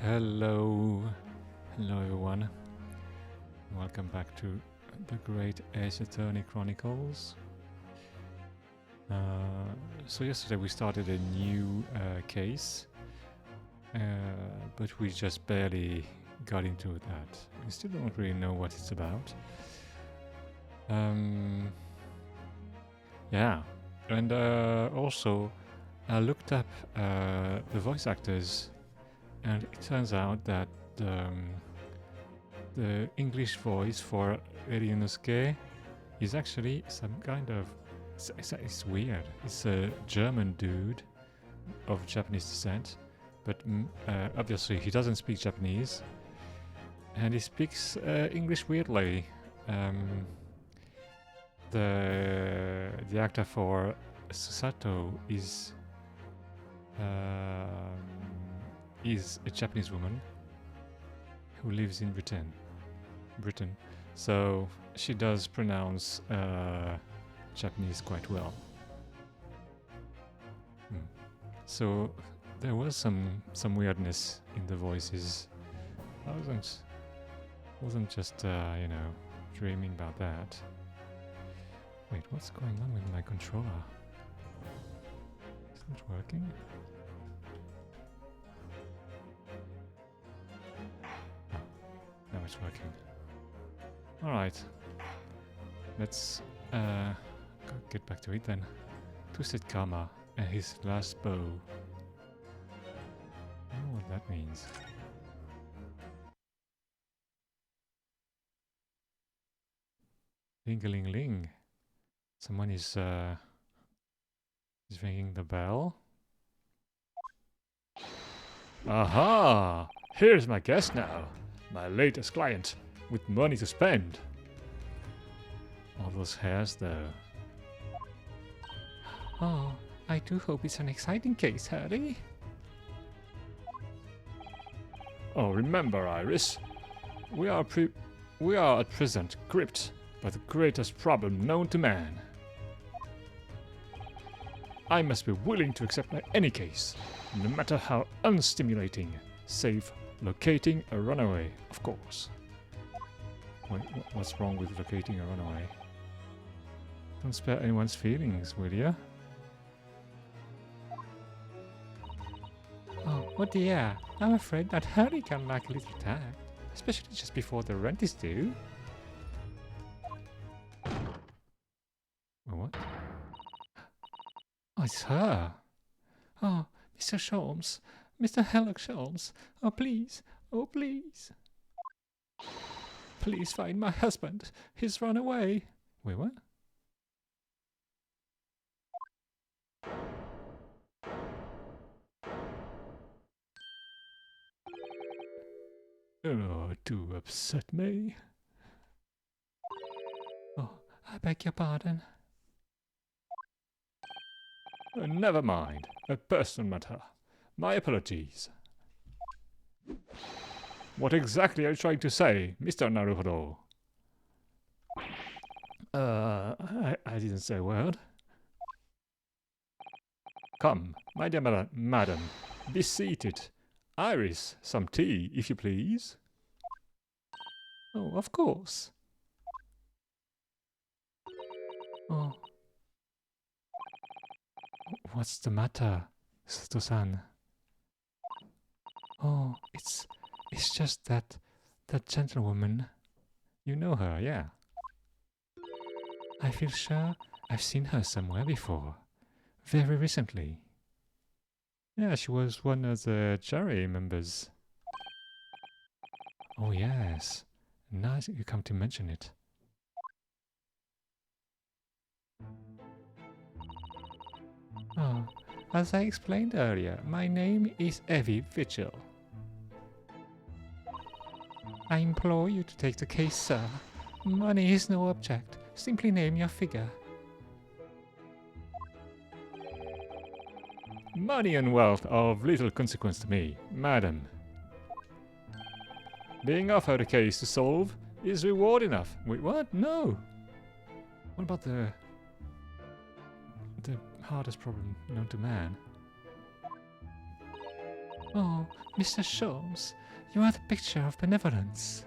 Hello, hello everyone. Welcome back to the Great Ace Attorney Chronicles. So yesterday we started a new case, but we just barely got into that. We still don't really know what it's about. Yeah, and also I looked up the voice actors, and it turns out that the English voice for Ryunosuke is actually some kind of... It's weird. It's a German dude of Japanese descent, but obviously he doesn't speak Japanese, and he speaks English weirdly. The actor for Susato is a Japanese woman who lives in Britain. So she does pronounce Japanese quite well. So there was some weirdness in the voices. I wasn't just dreaming about that. Wait, what's going on with my controller? Is it working? Oh, now it's working. Alright. Let's get back to it then. Twisted Karma and his last bow. I don't know what that means. Ling-a-ling-ling. Someone is ringing the bell. Aha! Here's my guest now. My latest client, with money to spend. All those hairs though. Oh, I do hope it's an exciting case, Harry. Oh, remember, Iris. We are at present gripped by the greatest problem known to man. I must be willing to accept any case, no matter how unstimulating, save locating a runaway, of course. Wait, what's wrong with locating a runaway? Don't spare anyone's feelings, will ya? Oh, oh dear. I'm afraid that Harry can lack a little tact, especially just before the rent is due. What? Oh, it's her. Oh, Mr. Sholmes. Mr. Hellock Sholmes. Oh, please. Oh, please. Please find my husband. He's run away. Wait, what? Oh, do upset me. Oh, I beg your pardon. Never mind. A personal matter. My apologies. What exactly are you trying to say, Mr. Naruhodo? I didn't say a word. Come, my dear madam, be seated. Iris, some tea, if you please. Oh, of course. Oh. What's the matter, Sato-san? Oh, it's just that gentlewoman. You know her, yeah? I feel sure I've seen her somewhere before. Very recently. Yeah, she was one of the jury members. Oh yes. Nice you come to mention it. Oh, as I explained earlier, my name is Evie Vigil. I implore you to take the case, sir. Money is no object. Simply name your figure. Money and wealth are of little consequence to me, madam. Being offered a case to solve is reward enough. Wait, what? No. What about the hardest problem known to man? Oh, Mr. Sholmes, you are the picture of benevolence.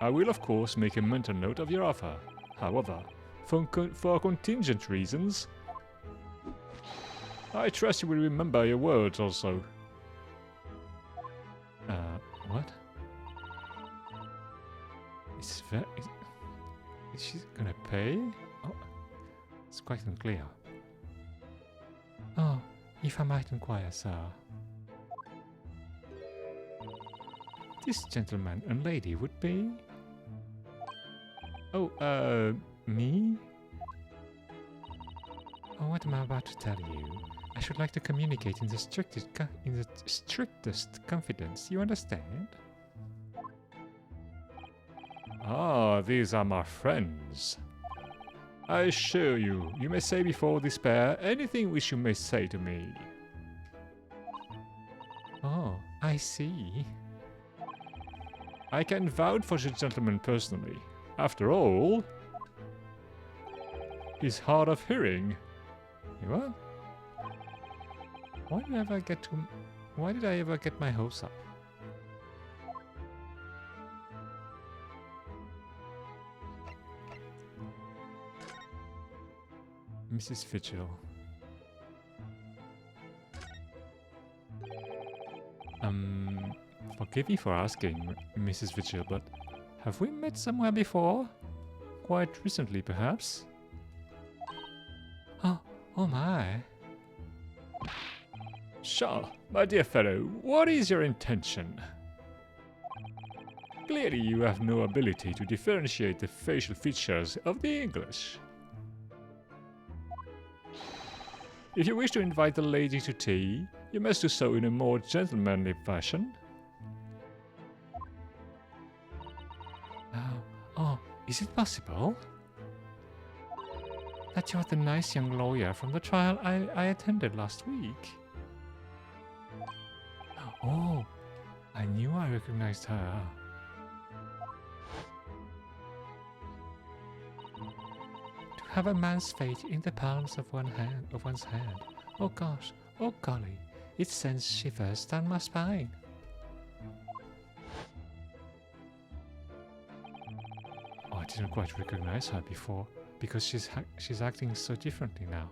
I will, of course, make a mental note of your offer. However, for contingent reasons, I trust you will remember your words also. What? Is she gonna pay? Oh, it's quite unclear. Oh, if I might inquire, sir. This gentleman and lady would be... Oh, me? Oh, what am I about to tell you? I should like to communicate in the strictest confidence. You understand? Ah, these are my friends. I assure you, you may say before despair anything which you may say to me. Oh, I see. I can vouch for the gentleman personally. After all, he's hard of hearing. What? Why did I ever get my hopes up? Mrs. Vigil. Forgive me for asking, Mrs. Vigil, but have we met somewhere before? Quite recently, perhaps? Oh my. Charles, my dear fellow, what is your intention? Clearly you have no ability to differentiate the facial features of the English. If you wish to invite the lady to tea, you must do so in a more gentlemanly fashion. Oh, is it possible? That you're the nice young lawyer from the trial I attended last week. Oh, I knew I recognized her. To have a man's fate in the palms of one's hand. Oh gosh, oh golly, it sends shivers down my spine. Oh, I didn't quite recognize her before, because she's acting so differently now.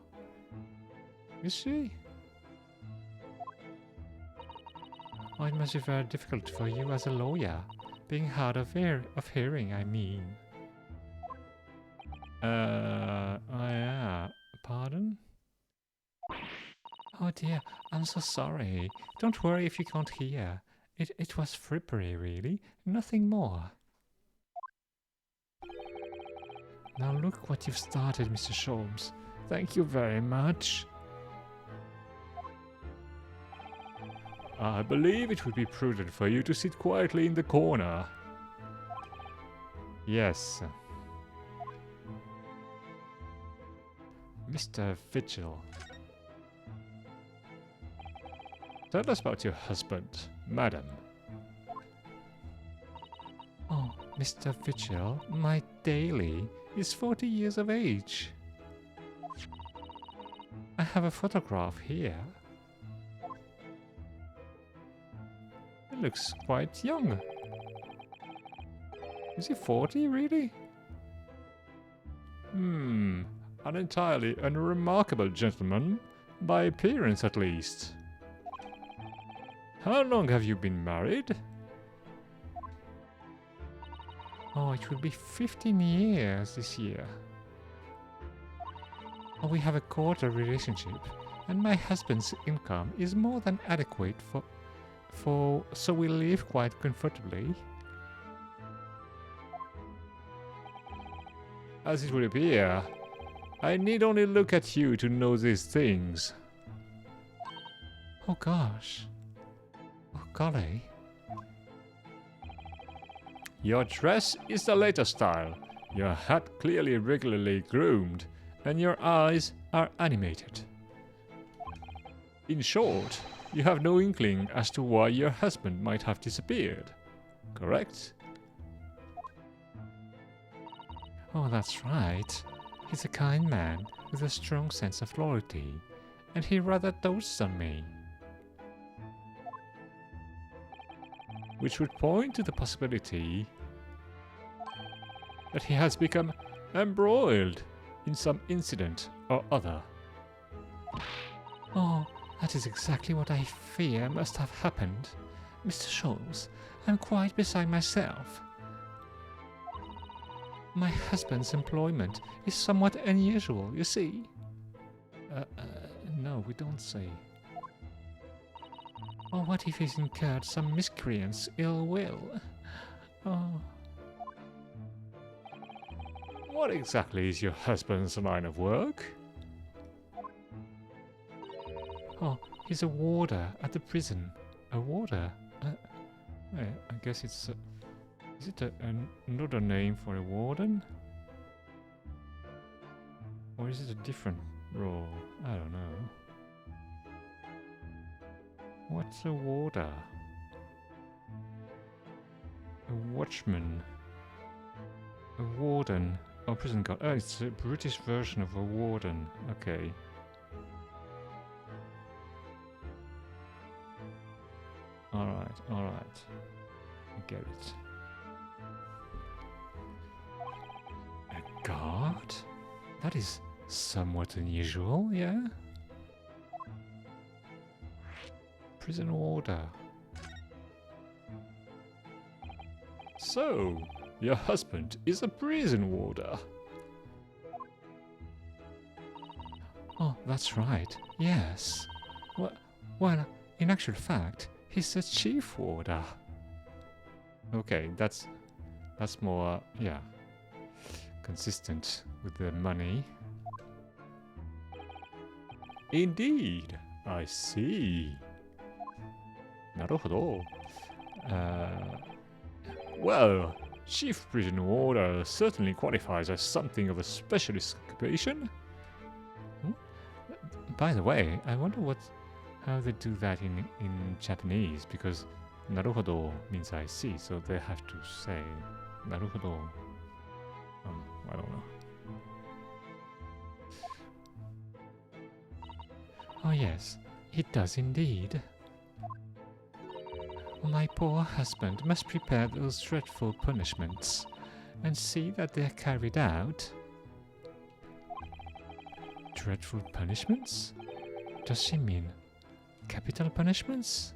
Is she? Oh, it must be very difficult for you as a lawyer, being hard of hearing, I mean. Oh yeah, pardon? Oh dear, I'm so sorry. Don't worry if you can't hear. It was frippery, really, nothing more. Now look what you've started, Mr. Sholmes. Thank you very much. I believe it would be prudent for you to sit quietly in the corner. Yes. Mr. Vigil. Tell us about your husband, madam. Oh, Mr. Vigil, my daily is 40 years of age. I have a photograph here. He looks quite young. Is he 40, really? An entirely unremarkable gentleman, by appearance at least. How long have you been married? Oh, it will be 15 years this year. Oh, we have a cordial relationship, and my husband's income is more than adequate so we live quite comfortably. As it would appear, I need only look at you to know these things. Oh gosh. Oh golly. Your dress is the latest style, your hat clearly regularly groomed, and your eyes are animated. In short, you have no inkling as to why your husband might have disappeared, correct? Oh, that's right. He's a kind man with a strong sense of loyalty, and he rather dotes on me. Which would point to the possibility that he has become embroiled in some incident or other. Oh, that is exactly what I fear must have happened. Mr. Scholz, I'm quite beside myself. My husband's employment is somewhat unusual, you see. No, we don't say. Or what if he's incurred some miscreant's ill will? Oh. What exactly is your husband's line of work? Oh, he's a warder at the prison. A warder? I guess it's... is it another name for a warden? Or is it a different role? I don't know. What's a warder? A watchman. A warden. Oh, prison guard. Oh, it's a British version of a warden. Okay. Alright, alright. I get it. A guard? That is somewhat unusual, yeah? Prison warder. So, your husband is a prison warder. Oh, that's right. Yes. Well, in actual fact, he's a chief warder. Okay, that's more, yeah, consistent with the money. Indeed, I see. なるほど. Well, chief prison warder certainly qualifies as something of a specialist occupation. By the way, I wonder how they do that in Japanese, because なるほど means I see, so they have to say なるほど. I don't know. Oh yes, it does indeed. My poor husband must prepare those dreadful punishments and see that they are carried out. Dreadful punishments? Does she mean capital punishments?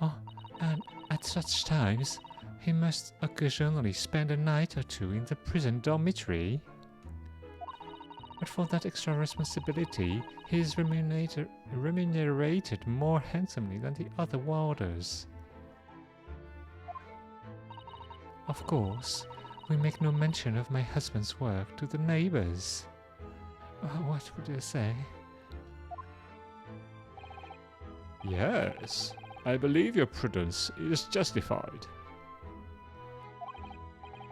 Oh, and at such times, he must occasionally spend a night or two in the prison dormitory. But for that extra responsibility, he is remunerated more handsomely than the other warders. Of course, we make no mention of my husband's work to the neighbors. What would you say? Yes, I believe your prudence is justified.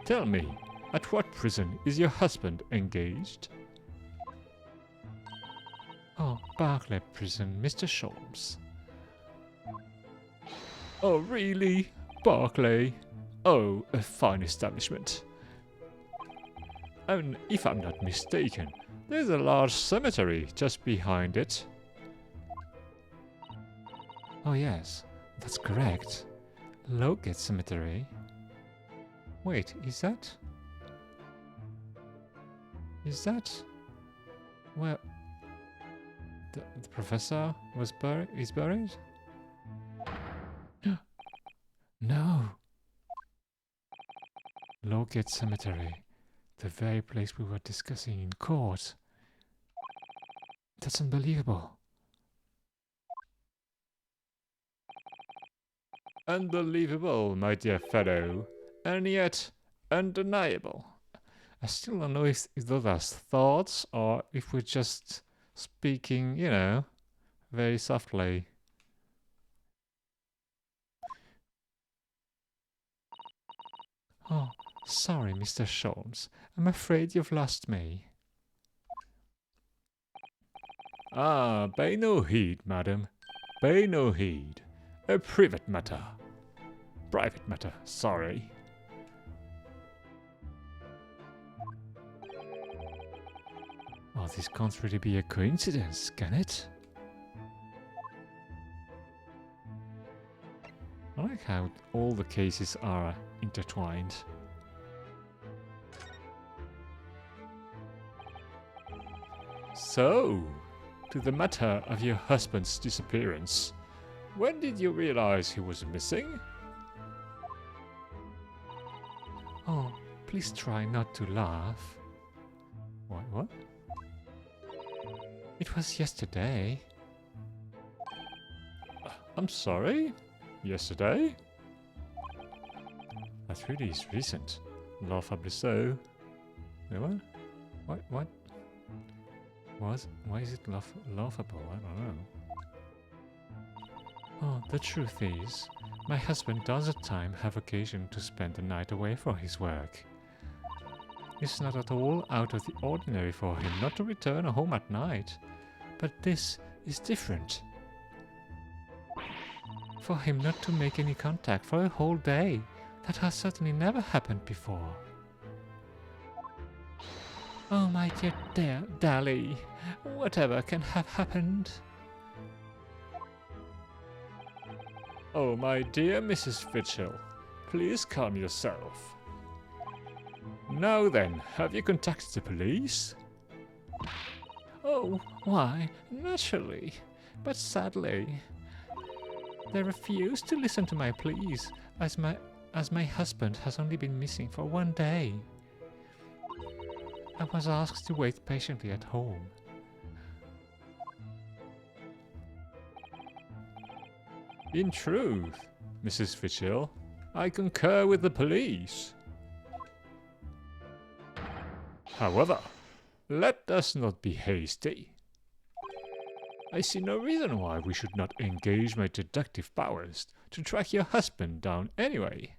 Tell me, at what prison is your husband engaged? Oh, Barclay Prison, Mr. Scholz. Oh, really? Barclay? Oh, a fine establishment. And if I'm not mistaken, there's a large cemetery just behind it. Oh yes, that's correct. Lowgate Cemetery. Wait, is that? Well, the professor is buried? No! Lowgate Cemetery. The very place we were discussing in court. That's unbelievable. Unbelievable, my dear fellow, and yet undeniable. I still don't know if those are thoughts or if we're just speaking, you know, very softly. Oh, sorry, Mr. Scholz. I'm afraid you've lost me. Ah, pay no heed, madam. Pay no heed. A private matter. Private matter, sorry. Oh, this can't really be a coincidence, can it? I like how all the cases are intertwined. So, to the matter of your husband's disappearance. When did you realize he was missing? Oh, please try not to laugh. What? It was yesterday. I'm sorry? Yesterday? That really is recent. Laughably so. Wait, what? Why is it laughable? I don't know. Oh, the truth is, my husband does at times have occasion to spend the night away for his work. It's not at all out of the ordinary for him not to return home at night, but this is different. For him not to make any contact for a whole day, that has certainly never happened before. Oh my dear Dally, whatever can have happened? Oh my dear Mrs. Fitchell, please calm yourself. Now then, have you contacted the police? Oh, why, naturally, but sadly, they refuse to listen to my pleas, as my husband has only been missing for 1 day. I was asked to wait patiently at home. In truth, Mrs. Fitchell, I concur with the police. However, let us not be hasty. I see no reason why we should not engage my deductive powers to track your husband down anyway.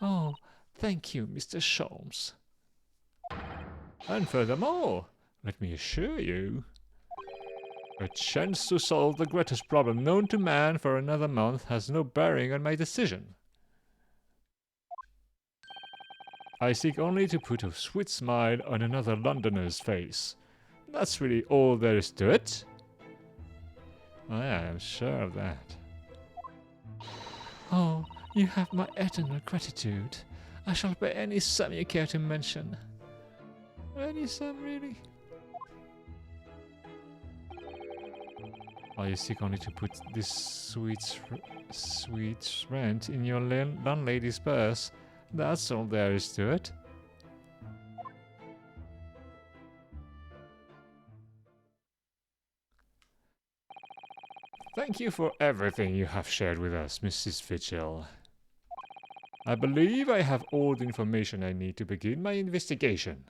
Oh, thank you, Mr. Sholmes. And furthermore, let me assure you, a chance to solve the greatest problem known to man for another month has no bearing on my decision. I seek only to put a sweet smile on another Londoner's face. That's really all there is to it. I am sure of that. Oh, you have my eternal gratitude. I shall pay any sum you care to mention. Any sum, really? I seek only to put this sweet rent in your landlady's purse. That's all there is to it. Thank you for everything you have shared with us, Mrs. Fitchell. I believe I have all the information I need to begin my investigation.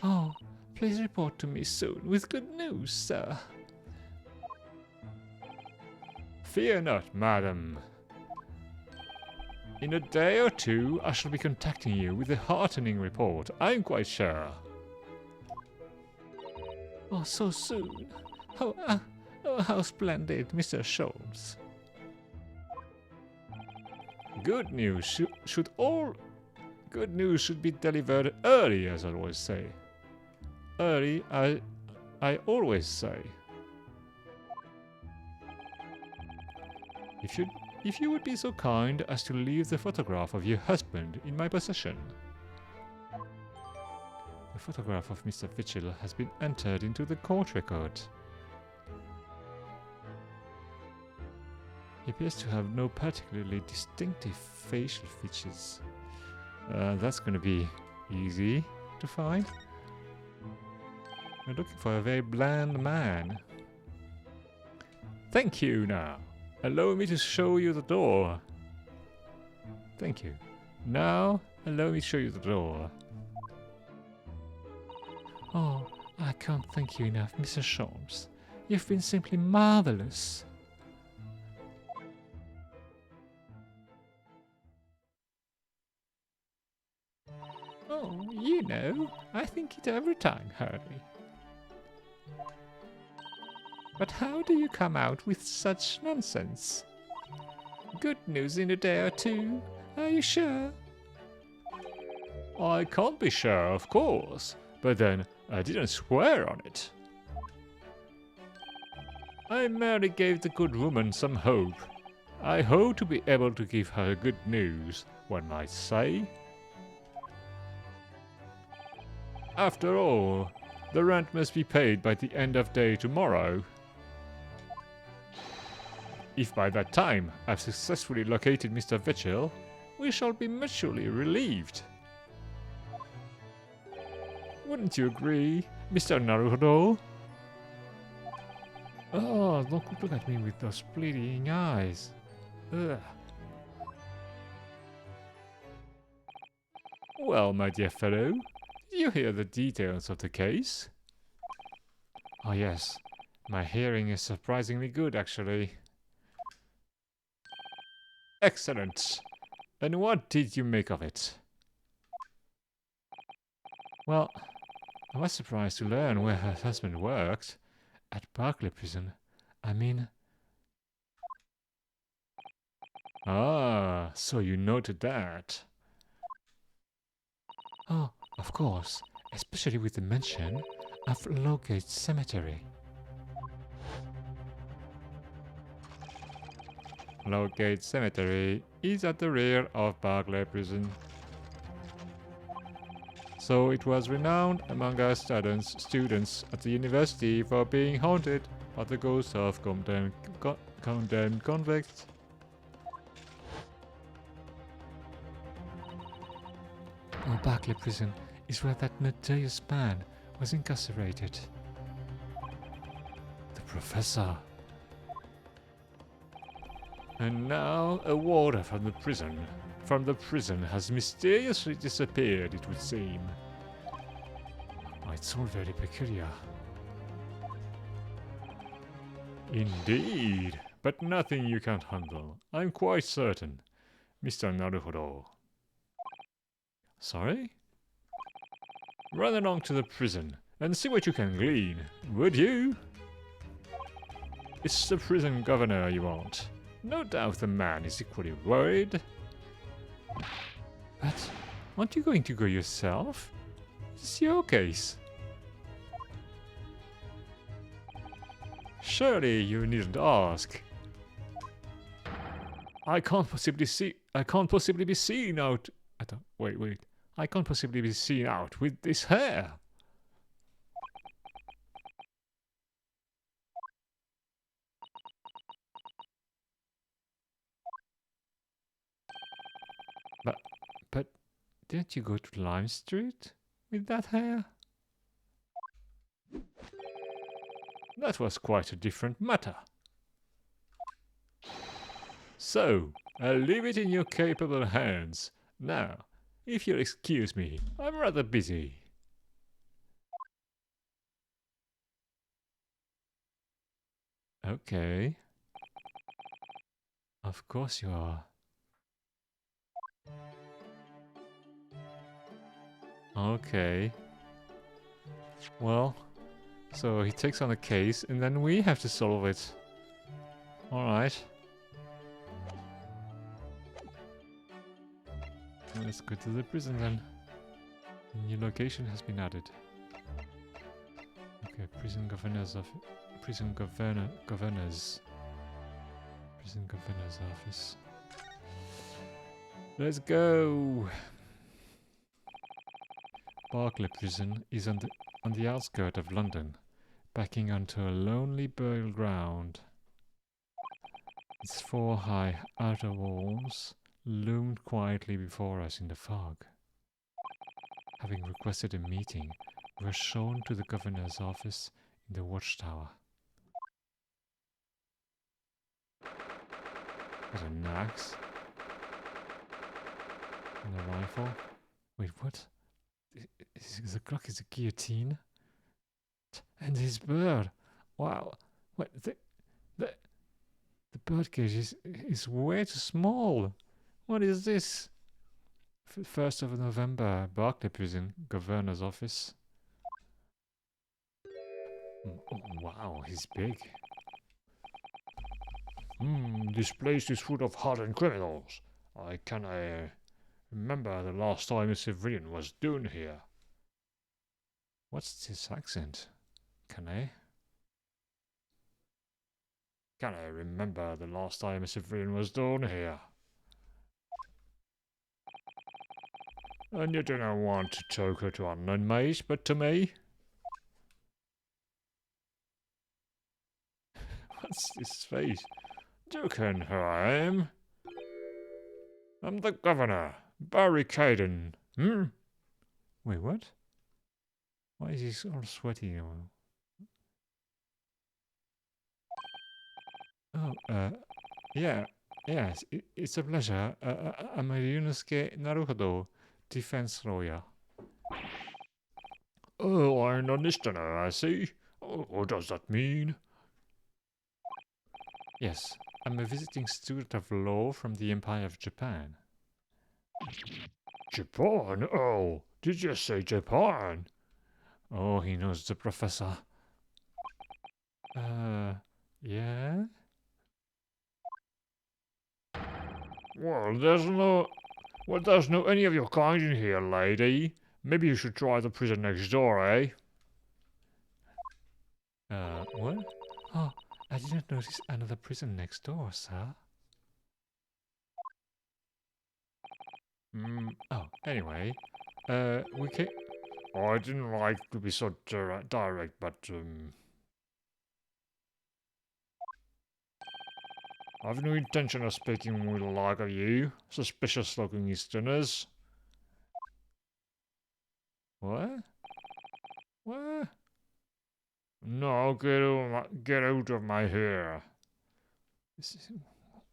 Oh, please report to me soon with good news, sir. Fear not, madam. In a day or two, I shall be contacting you with a heartening report, I'm quite sure. Oh, so soon. How splendid, Mr. Sholmes. Good news should be delivered early, as I always say. Early, I always say. If you would be so kind as to leave the photograph of your husband in my possession. The photograph of Mr. Fitchell has been entered into the court record. He appears to have no particularly distinctive facial features. That's going to be easy to find. We're looking for a very bland man. Thank you now. Allow me to show you the door. Thank you. Now, allow me to show you the door. Oh, I can't thank you enough, Mr. Sholmes. You've been simply marvelous. Oh, you know, I think it every time, Harry. But how do you come out with such nonsense? Good news in a day or two, are you sure? I can't be sure, of course, but then I didn't swear on it. I merely gave the good woman some hope. I hope to be able to give her good news, one might say. After all, the rent must be paid by the end of day tomorrow. If by that time I've successfully located Mr. Vetchell, we shall be mutually relieved. Wouldn't you agree, Mr. Naruhodo? Oh, don't look at me with those bleeding eyes. Ugh. Well, my dear fellow, did you hear the details of the case? Oh yes, my hearing is surprisingly good actually. Excellent. And what did you make of it? Well, I was surprised to learn where her husband worked. At Barclay Prison. I mean... Ah, so you noted that. Oh, of course. Especially with the mention of Lowgate Cemetery. Lowgate Cemetery is at the rear of Barclay Prison. So it was renowned among our students at the university for being haunted by the ghosts of condemned convicts. Oh, Barclay Prison is where that notorious man was incarcerated. The professor. And now a warder from the prison has mysteriously disappeared, it would seem. Oh, it's all very peculiar. Indeed, but nothing you can't handle. I'm quite certain, Mr. Naruhodo. Sorry? Run along to the prison and see what you can glean, would you? It's the prison governor you want. No doubt the man is equally worried. But aren't you going to go yourself? It's your case. Surely you needn't ask. I can't possibly be seen out. Wait. I can't possibly be seen out with this hair. But didn't you go to Lime Street with that hair? That was quite a different matter. So, I'll leave it in your capable hands. Now, if you'll excuse me, I'm rather busy. Okay. Of course you are. Okay. Well, so he takes on a case and then we have to solve it. Alright. Let's go to the prison then. A new location has been added. Okay, prison governor's office. Let's go. Barclay Prison is on the outskirts of London, backing onto a lonely burial ground. Its 4 high outer walls loomed quietly before us in the fog. Having requested a meeting, we were shown to the governor's office in the watchtower. What an axe. And a rifle. Wait, what? The clock is a guillotine? And his bird! Wow! What? The birdcage is way too small! What is this? 1st of November, Barclay Prison, Governor's Office. Oh, wow, he's big. This place is full of hardened criminals. I Remember the last time a civilian was down here? What's this accent? Can I? Can I remember the last time a civilian was down here? And you didn't want to talk her to an inmate, but to me? What's this face? Joking who I am? I'm the governor, Barry Caden. Wait, what? Why is he all sweaty? Oh, yeah, yes, it's a pleasure. I'm a Yunosuke Naruhodo, defense lawyer. Oh, I'm an listener, I see. Oh, what does that mean? Yes, I'm a visiting student of law from the Empire of Japan. Japan? Oh, did you say Japan? Oh, he knows the professor. Yeah? There's no any of your kind in here, lady. Maybe you should try the prison next door, eh? What? Oh, I didn't notice another prison next door, sir. Oh, anyway, we can... Oh, I didn't like to be so direct, but, I've no intention of speaking with the like of you, suspicious-looking Easterners. What? What? No, get out of my hair.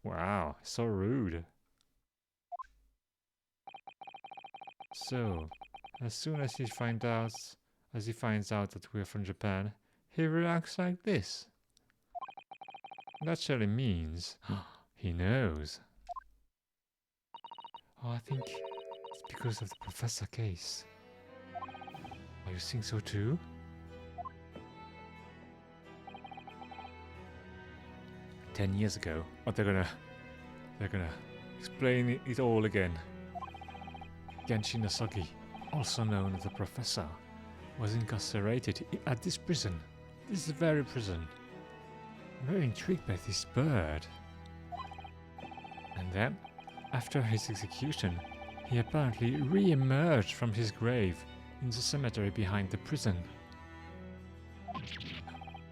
Wow, so rude. So, as soon as he finds out that we're from Japan, he reacts like this. That surely means he knows. Oh, I think it's because of the professor case. Oh, you think so too? "10 years ago." Oh, they're gonna explain it all again. Genshin Asagi, also known as the Professor, was incarcerated at this prison. This very prison. I'm very intrigued by this bird. And then, after his execution, he apparently re-emerged from his grave in the cemetery behind the prison.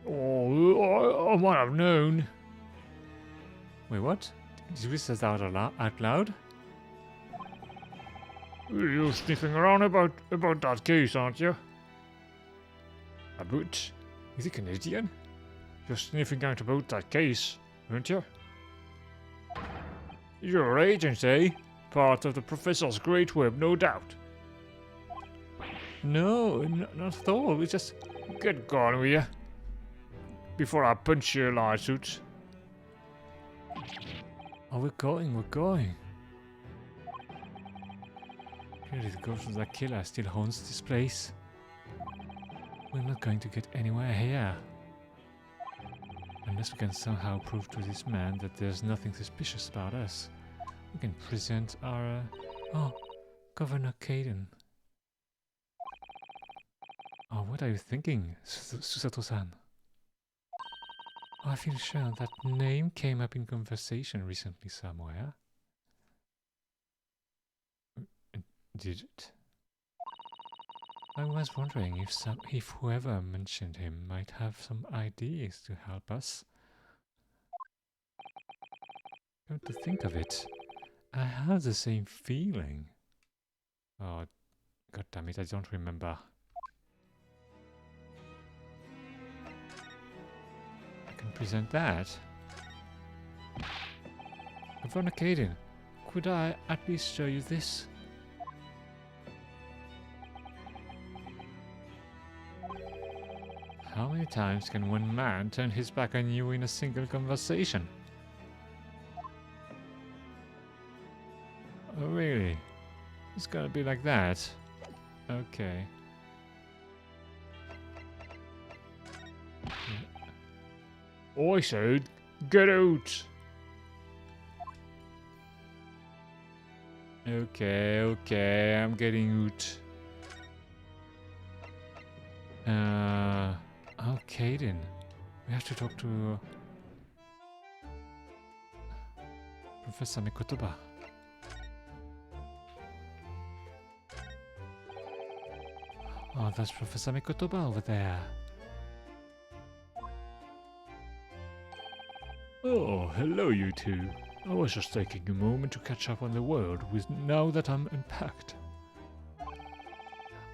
Oh, I might have known. Wait, what? Did you say that out loud? You're sniffing around about that case, aren't you? About? Is he Canadian? You're sniffing out about that case, aren't you? You're agent, eh? Part of the Professor's Great Web, no doubt. No, not at all. We just... Get gone with you. Before I punch your lawsuits. Oh, we're going. Clearly the ghost of that killer still haunts this place. We're not going to get anywhere here. Unless we can somehow prove to this man that there's nothing suspicious about us. We can present our... Oh, Governor Caden. Oh, what are you thinking, Susato-san? Oh, I feel sure that name came up in conversation recently somewhere. Did it? I was wondering if whoever mentioned him might have some ideas to help us. Come to think of it, I have the same feeling. Oh, god damn it, I don't remember. I can present that. Governor Caden, could I at least show you this? How many times can one man turn his back on you in a single conversation? Oh really? It's gonna be like that? Okay. I said, get out! Okay, I'm getting out. Okay then. We have to talk to Professor Mikotoba. Oh, that's Professor Mikotoba over there. Oh, hello you two. I was just taking a moment to catch up on the world with now that I'm unpacked.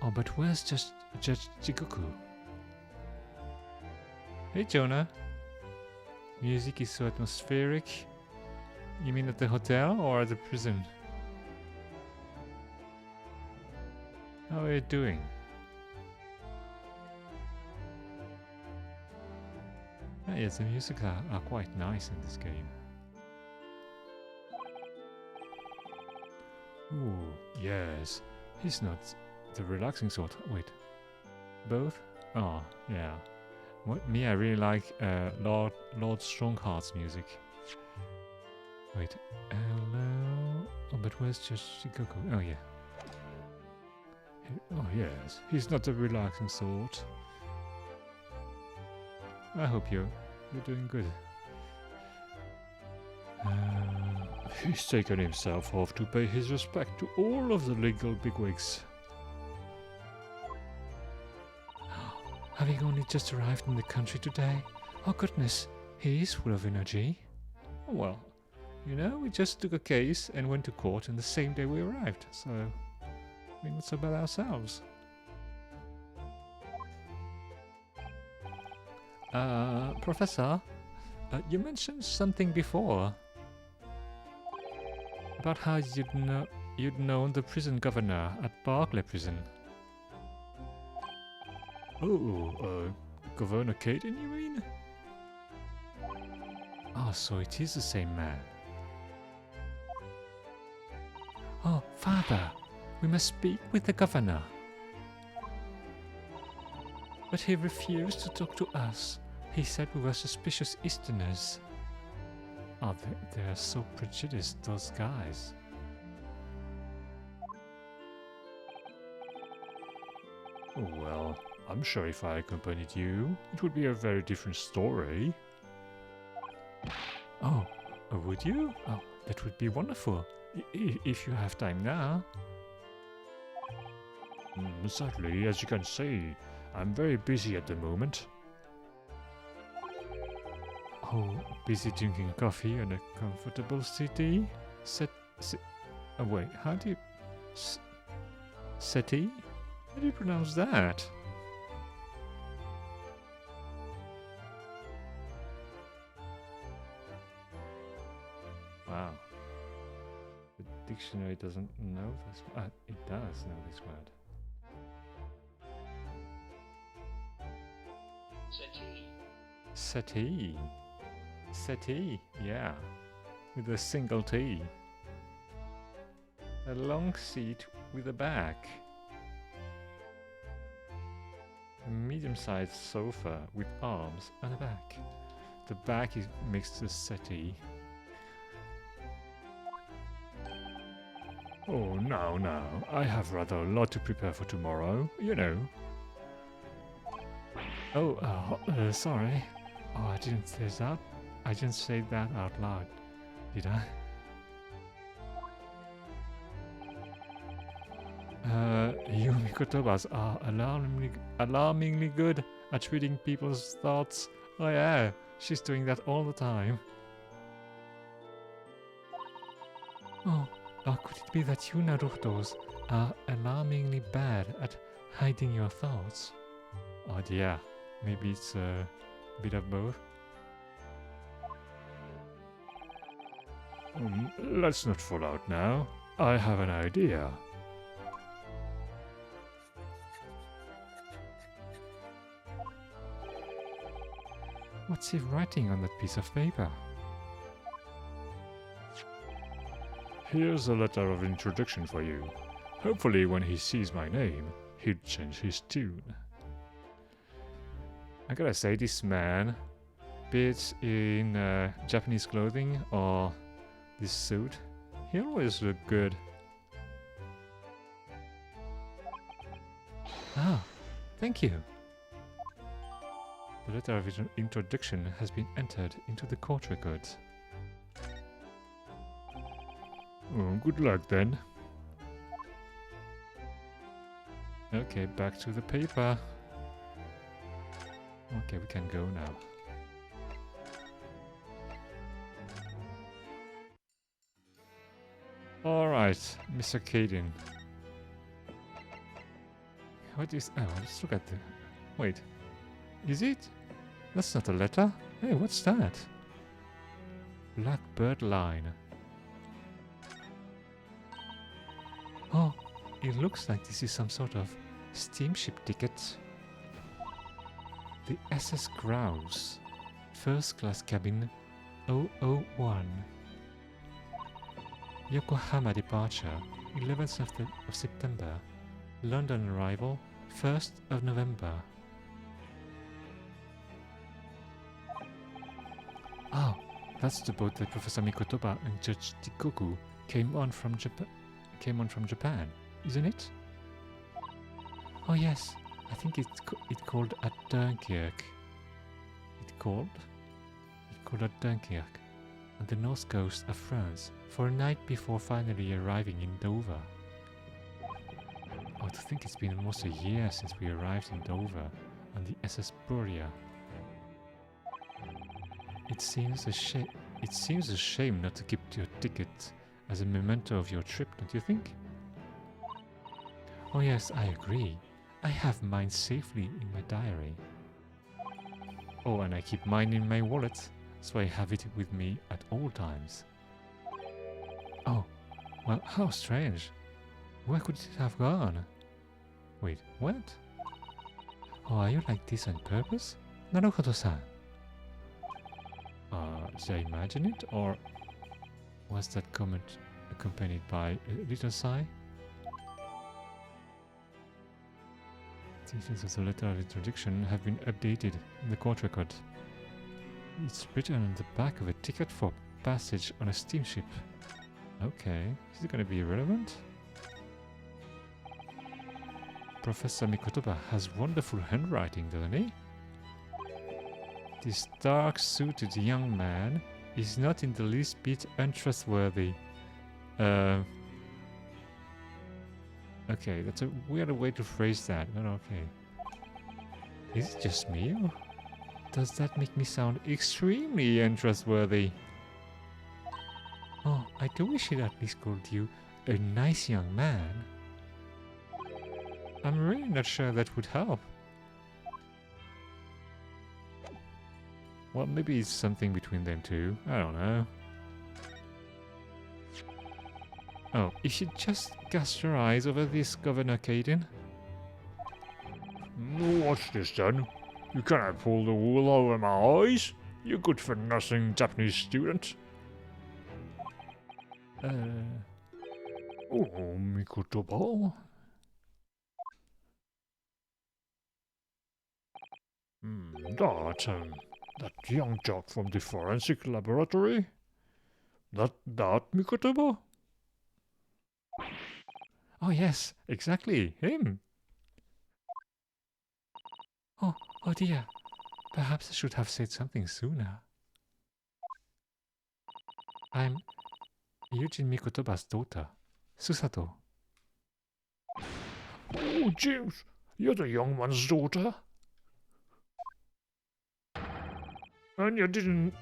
Oh, but where's just Judge Jikoku? Hey Jonah. Music is so atmospheric. You mean at the hotel or at the prison? How are you doing? Yes, the music are quite nice in this game. Ooh, yes. He's not the relaxing sort. Wait. Both? Oh, yeah. Me, I really like Lord Strongheart's music. Wait. Hello? Oh, but where's just Shikoku? Oh, yeah. Oh, yes. He's not the relaxing sort. I hope you're doing good. He's taken himself off to pay his respect to all of the legal bigwigs. Having only just arrived in the country today? Oh goodness, he is full of energy. Well, you know, we just took a case and went to court on the same day we arrived, so we're not so bad ourselves. Professor, you mentioned something before about how you'd known the prison governor at Barclay Prison. Oh, Governor Caden, you mean? Oh, so it is the same man. Oh, Father, we must speak with the governor. But he refused to talk to us. He said we were suspicious Easterners. Oh, they're so prejudiced, those guys. Oh, well, I'm sure if I accompanied you, it would be a very different story. Oh, would you? Oh, that would be wonderful. If you have time now. Sadly, as you can see, I'm very busy at the moment. Oh, busy drinking coffee on a comfortable settee? Oh wait, how do you... Settee? How do you pronounce that? Wow. The dictionary doesn't know this. It does know this word. Settee. Settee, yeah. With a single T. A long seat with a back. A medium-sized sofa with arms and a back. The back makes the settee. Oh, now. I have rather a lot to prepare for tomorrow, you know. Oh, sorry. Oh, I didn't say that. I didn't say that out loud, did I? You Mikotobas are alarmingly good at reading people's thoughts. Oh yeah, she's doing that all the time. Oh, could it be that you Narutos are alarmingly bad at hiding your thoughts? Oh yeah, maybe it's a bit of both. Let's not fall out now. I have an idea. What's he writing on that piece of paper? Here's a letter of introduction for you. Hopefully when he sees my name, he'll change his tune. I gotta say, this man, be it in Japanese clothing or this suit, he always looked good. Ah, thank you. The letter of introduction has been entered into the court records. Oh, good luck then. Okay, back to the paper. Okay, we can go now. Alright, Mr. Caden. What is... Oh, let's look at the... Wait. Is it? That's not a letter. Hey, what's that? Blackbird line. Oh, it looks like this is some sort of steamship ticket. The SS Grouse. First class cabin 001. Yokohama departure 11th of September. London arrival 1st of November. Oh, that's the boat that Professor Mikotoba and Judge Tikoku came on from Japan, isn't it? Oh yes, I think it called at Dunkirk. It called at Dunkirk, on the north coast of France, for a night before finally arriving in Dover. Oh, to think it's been almost a year since we arrived in Dover on the SS Borea. It seems a shame not to keep your ticket as a memento of your trip, don't you think? Oh yes, I agree. I have mine safely in my diary. Oh, and I keep mine in my wallet, so I have it with me at all times. Oh, well, how strange. Where could it have gone? Wait, what? Oh, are you like this on purpose? Naruhodo-san. Did I imagine it, or was that comment accompanied by a little sigh? Details of the letter of introduction have been updated in the court record. It's written on the back of a ticket for passage on a steamship. Okay, is it going to be relevant? Professor Mikotoba has wonderful handwriting, doesn't he? This dark-suited young man is not in the least bit untrustworthy. Okay, that's a weird way to phrase that, but okay. Is it just me, or does that make me sound extremely untrustworthy? Oh, I do wish it at least called you a nice young man. I'm really not sure that would help. Well, maybe it's something between them two. I don't know. Oh, you should just cast your eyes over this, Governor Caden. What's this then? You cannot pull the wool over my eyes, you good-for-nothing Japanese student. Oh, Mikotoba. That young jock from the forensic laboratory? That Mikotoba? Oh yes, exactly, him. Oh dear. Perhaps I should have said something sooner. I'm Eugene Mikotoba's daughter, Susato. Oh, James, you're the young man's daughter? And you didn't...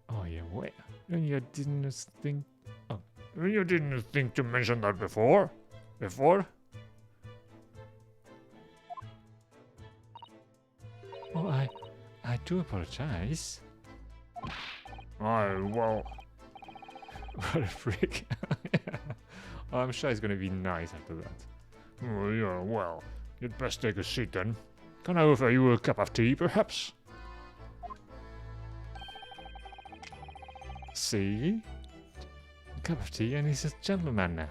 Oh yeah, wait. And you didn't think... Oh, you didn't think to mention that before? Oh, I do apologize. Well... What a freak. Oh, I'm sure he's gonna be nice after that. Oh, yeah, well, you'd best take a seat then. Can I offer you a cup of tea, perhaps? See? A cup of tea and he's a gentleman now.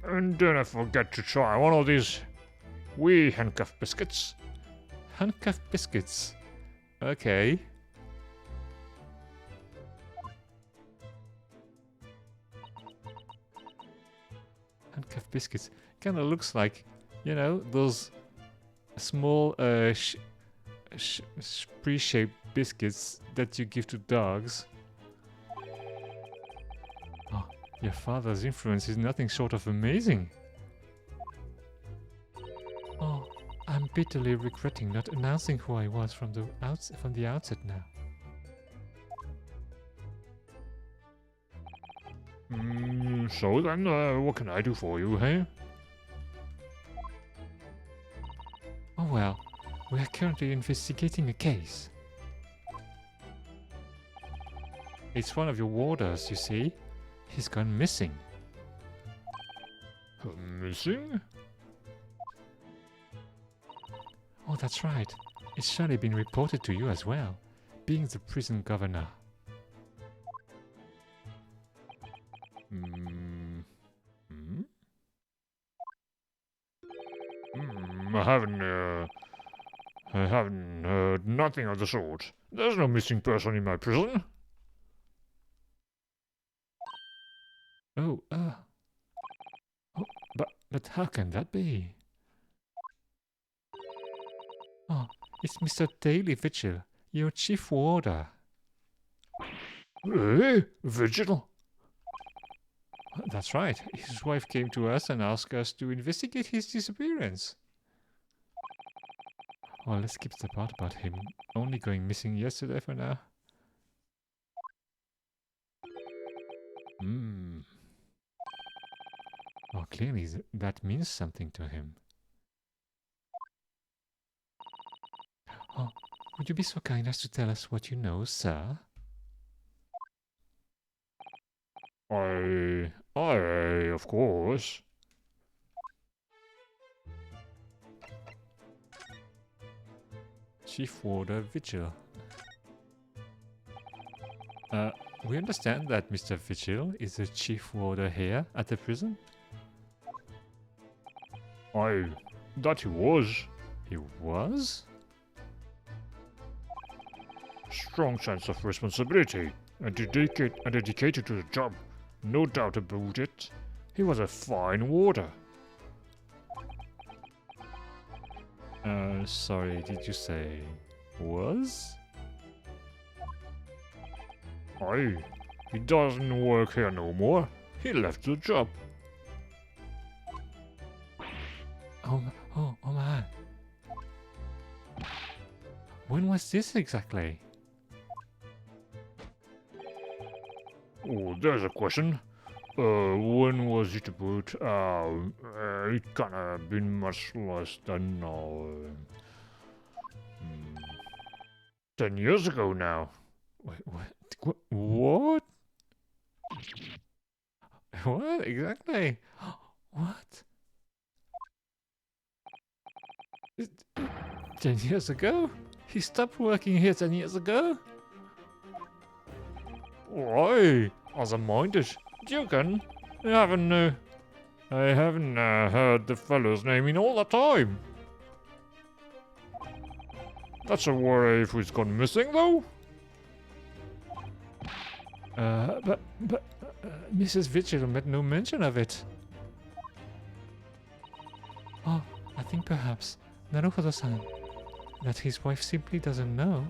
And don't forget to try one of these wee handcuff biscuits. Handcuff biscuits. Okay. Handcuff biscuits. Kind of looks like, you know, those small spree-shaped biscuits that you give to dogs. Oh, your father's influence is nothing short of amazing. Oh, I'm bitterly regretting not announcing who I was from the outset now. So then, what can I do for you, hey? Oh well, we are currently investigating a case. It's one of your warders, you see. He's gone missing. Missing? Oh, that's right. It's surely been reported to you as well, being the prison governor. I haven't heard nothing of the sort. There's no missing person in my prison. Oh, but how can that be? Oh, it's Mr. Daily Vigil, your chief warder. Eh? Vigil? That's right. His wife came to us and asked us to investigate his disappearance. Well, let's skip the part about him only going missing yesterday for now. Oh, clearly that means something to him. Oh, would you be so kind as to tell us what you know, sir? Of course. Chief Warder Vigil. We understand that Mr. Vigil is the chief warder here at the prison. That he was. He was? Strong sense of responsibility and dedicated to the job. No doubt about it. He was a fine warder. Sorry, did you say was? He doesn't work here no more. He left the job. Oh my. When was this exactly? Oh, there's a question. When was it about? It kinda been much less than 10 years ago now. Wait, what? What exactly? What? 10 years ago? He stopped working here 10 years ago? Why? As a minded, Dugan, I haven't heard the fellow's name in all the time. That's a worry if he's gone missing, though. But Mrs. Vigil made no mention of it. Oh, I think perhaps Naruhodo-san, that his wife simply doesn't know.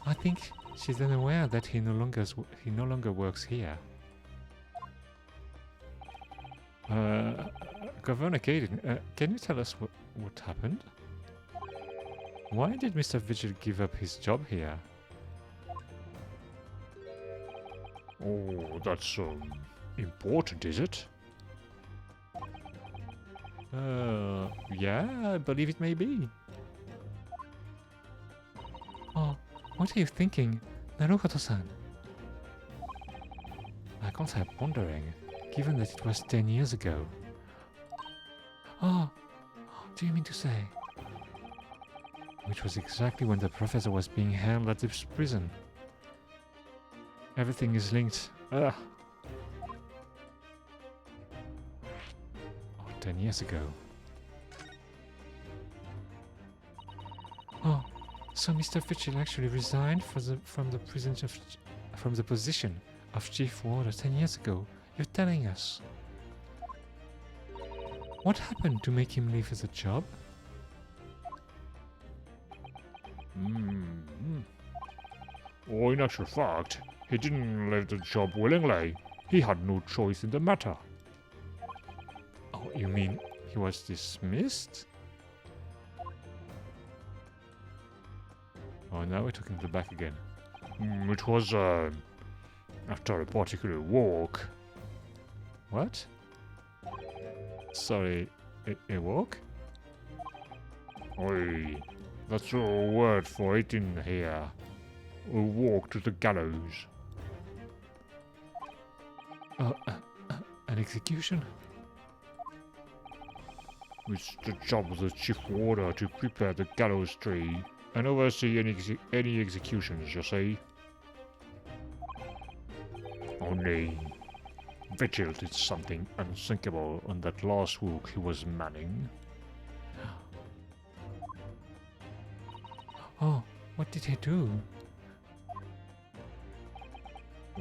I think she's unaware that he no longer works here. Governor Caden, can you tell us what happened? Why did Mr. Vigil give up his job here? Oh, that's important, is it? Yeah, I believe it may be. Oh, what are you thinking, Naruhodo-san? I can't help wondering, given that it was 10 years ago. Oh, do you mean to say? Which was exactly when the professor was being held at this prison. Everything is linked. Ugh. Oh, 10 years ago. Oh, so Mr. Vigil actually resigned from the position of chief warder 10 years ago. You're telling us. What happened to make him leave the job? Or in actual fact, he didn't leave the job willingly. He had no choice in the matter. Oh, you mean he was dismissed? Oh, now we're talking to the back again. It was, after a particular walk. What? Sorry, a walk? Oi, that's your word for it in here. A walk to the gallows. An execution? It's the job of the chief warder to prepare the gallows tree and oversee any executions, you see. Only Vigil did something unthinkable on that last walk he was manning. Oh, what did he do?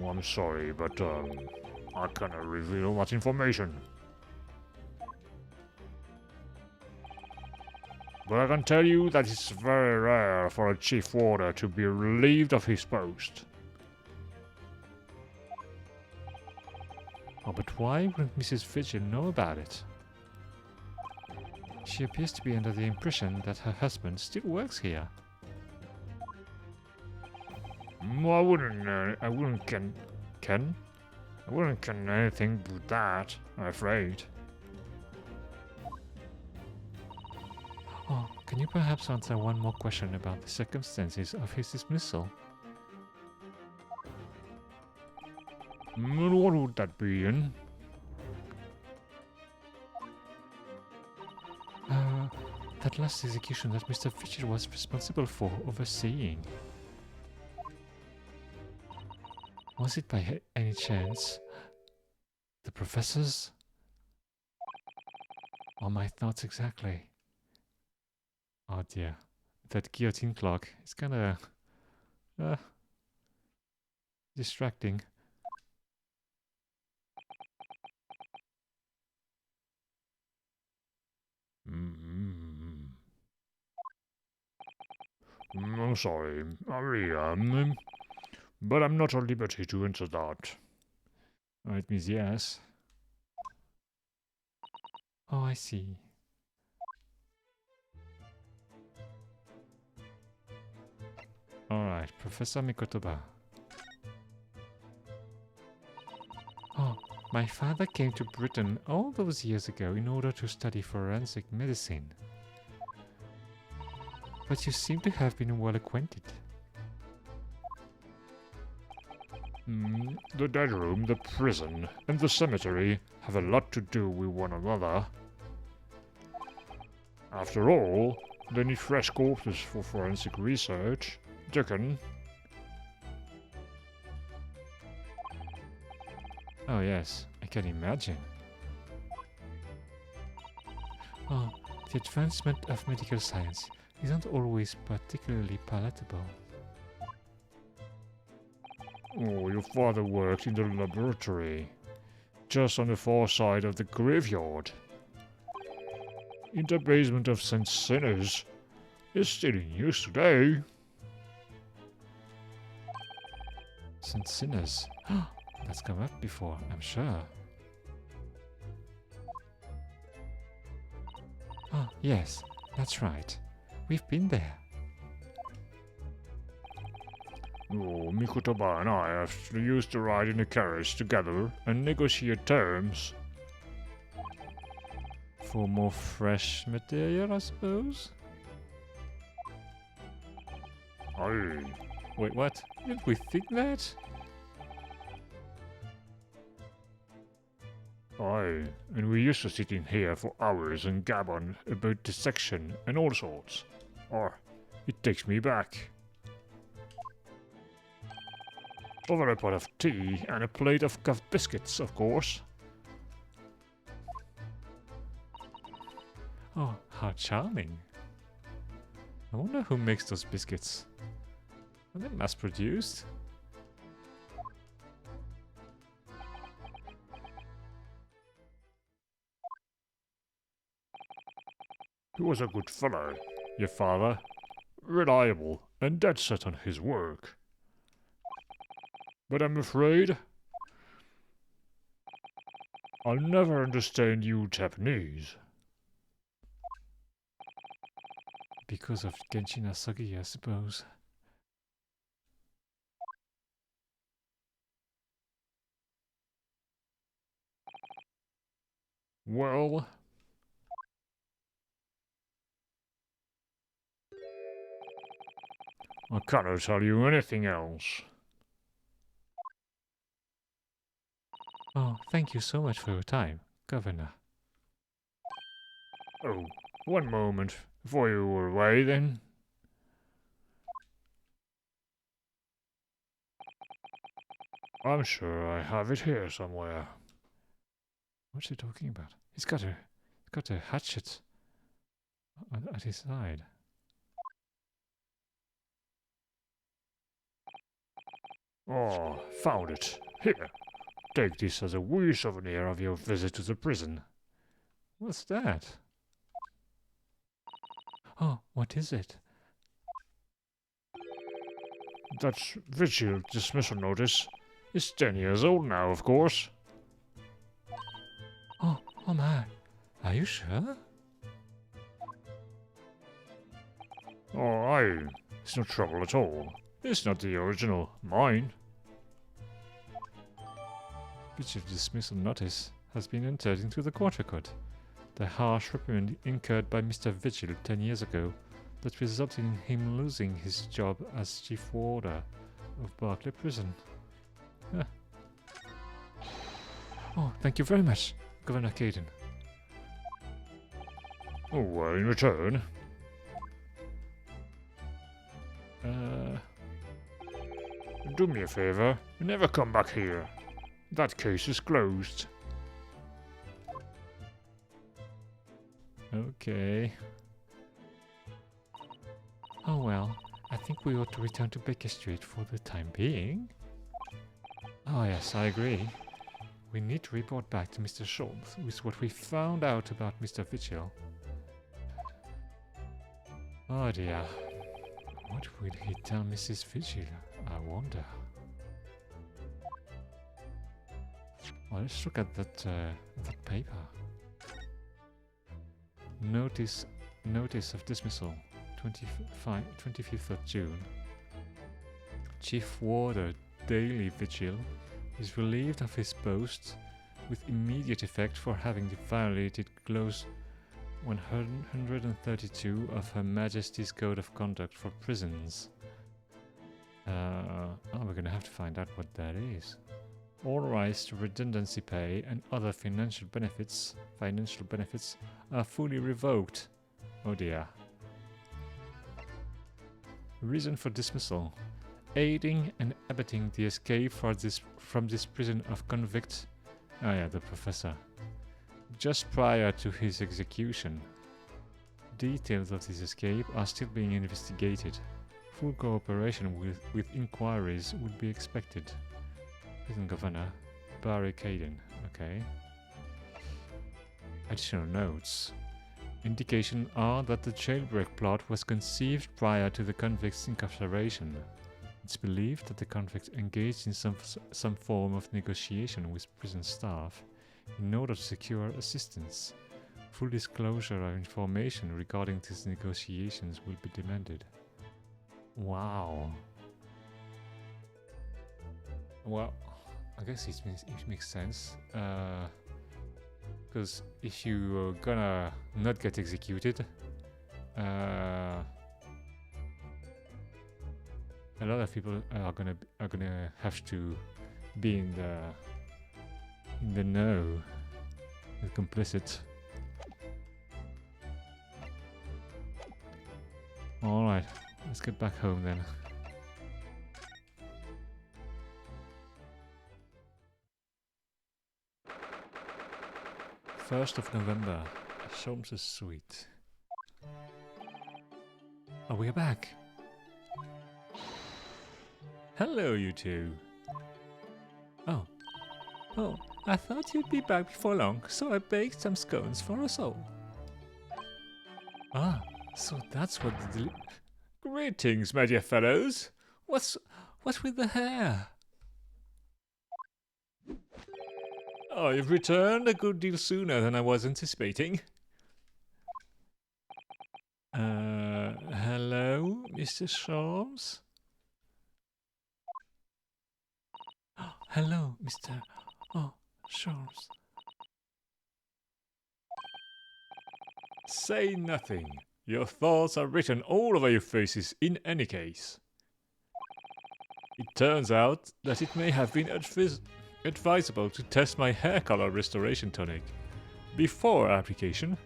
Oh, I'm sorry, but I cannot reveal that information. But I can tell you that it's very rare for a chief warder to be relieved of his post. Oh, but why wouldn't Mrs. Vigil know about it? She appears to be under the impression that her husband still works here. I wouldn't can anything but that, I'm afraid. Oh, can you perhaps answer one more question about the circumstances of his dismissal? What would that be, Ian? That last execution that Mr. Vigil was responsible for overseeing. Was it by any chance the professor's? Or my thoughts exactly? Oh dear, that guillotine clock is kinda distracting. I'm sorry, I really am. But I'm not at liberty to answer that. Oh, it means yes. Oh, I see. Alright, Professor Mikotoba. Oh, my father came to Britain all those years ago in order to study forensic medicine. But you seem to have been well acquainted. The dead room, the prison, and the cemetery have a lot to do with one another. After all, they need fresh corpses for forensic research. Dickon. Oh yes, I can imagine. Oh, the advancement of medical science isn't always particularly palatable. Oh, your father worked in the laboratory, just on the far side of the graveyard. In the basement of St. Sinners. It's still in use today. St. Sinners. That's come up before, I'm sure. Oh, yes, that's right. We've been there. Oh, Mikotoba and I used to ride in a carriage together and negotiate terms. For more fresh material, I suppose? Aye. Wait, what? Did we think that? Aye, and we used to sit in here for hours and gab on about dissection and all sorts. Or, it takes me back. Over a pot of tea and a plate of cuff biscuits, of course. Oh, how charming. I wonder who makes those biscuits. Are they mass-produced? He was a good fellow, your father. Reliable and dead set on his work. But I'm afraid I'll never understand you Japanese. Because of Genshin Asagi, I suppose. Well, I cannot tell you anything else. Oh, thank you so much for your time, Governor. Oh, one moment before you were away then. I'm sure I have it here somewhere. What's he talking about? He's got a hatchet at his side. Oh, found it. Here, take this as a wee souvenir of your visit to the prison. What's that? Oh, what is it? That vigil dismissal notice is 10 years old now, of course. Oh my. Are you sure? Oh, it's no trouble at all. It's not the original. Mine. Which of dismissal notice has been entered into the court record. The harsh reprimand incurred by Mr. Vigil 10 years ago that resulted in him losing his job as chief warder of Barclay Prison. Huh. Oh, thank you very much, Governor Caden. Oh, well, in return. Do me a favor, never come back here. That case is closed. Okay. Oh well, I think we ought to return to Baker Street for the time being. Oh yes, I agree. We need to report back to Mr. Schultz with what we found out about Mr. Vigil. Oh dear. What will he tell Mrs. Vigil? I wonder. Well, let's look at that paper. Notice of dismissal, 25th of June. Chief Warder Daily Vigil is relieved of his post with immediate effect for having violated Clause 132 of Her Majesty's Code of Conduct for Prisons. We're gonna have to find out what that is. All rights to redundancy pay and other financial benefits are fully revoked. Oh dear. Reason for dismissal: aiding and abetting the escape from this prison of convict. Oh yeah, the professor. Just prior to his execution. Details of this escape are still being investigated. Full cooperation with inquiries would be expected. Prison Governor Barry Caden. Okay. Additional notes. Indication are that the jailbreak plot was conceived prior to the convict's incarceration. It's believed that the convict engaged in some form of negotiation with prison staff in order to secure assistance. Full disclosure of information regarding these negotiations will be demanded. Wow. Well, I guess it makes sense. Because if you're gonna not get executed, a lot of people are gonna have to be in the know and complicit. All right, let's get back home then. 1st of November, Sholmes' suite. Oh, we're back. Hello, you two. Oh, I thought you'd be back before long, so I baked some scones for us all. Ah, so that's what the Greetings, my dear fellows. what's with the hair? Oh, you've returned a good deal sooner than I was anticipating. Hello, Mr. Sholmes? Hello, Mr. Oh, Sholmes. Say nothing. Your thoughts are written all over your faces in any case. It turns out that it may have been advisable to test my hair color restoration tonic before application.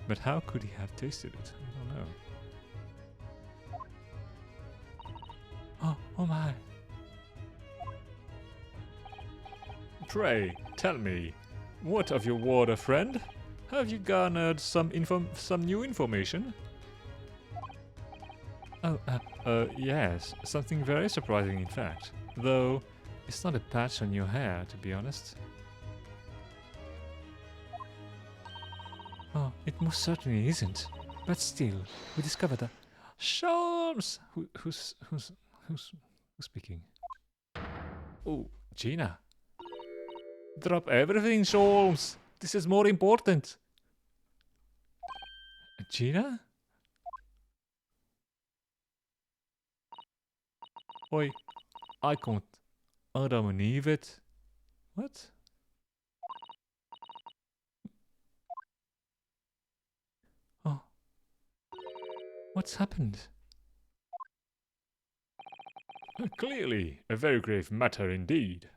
But how could he have tasted it? I don't know. Oh my. Pray, tell me, what of your warder friend? Have you garnered some new information? Oh, yes. Something very surprising, in fact. Though, it's not a patch on your hair, to be honest. Oh, it most certainly isn't. But still, we discovered that. Sholmes! Who's speaking? Oh, Gina. Drop everything, Sholmes. This is more important. Gina? Oi, I can't. Adam believe it. What? Oh. What's happened? Clearly, a very grave matter indeed.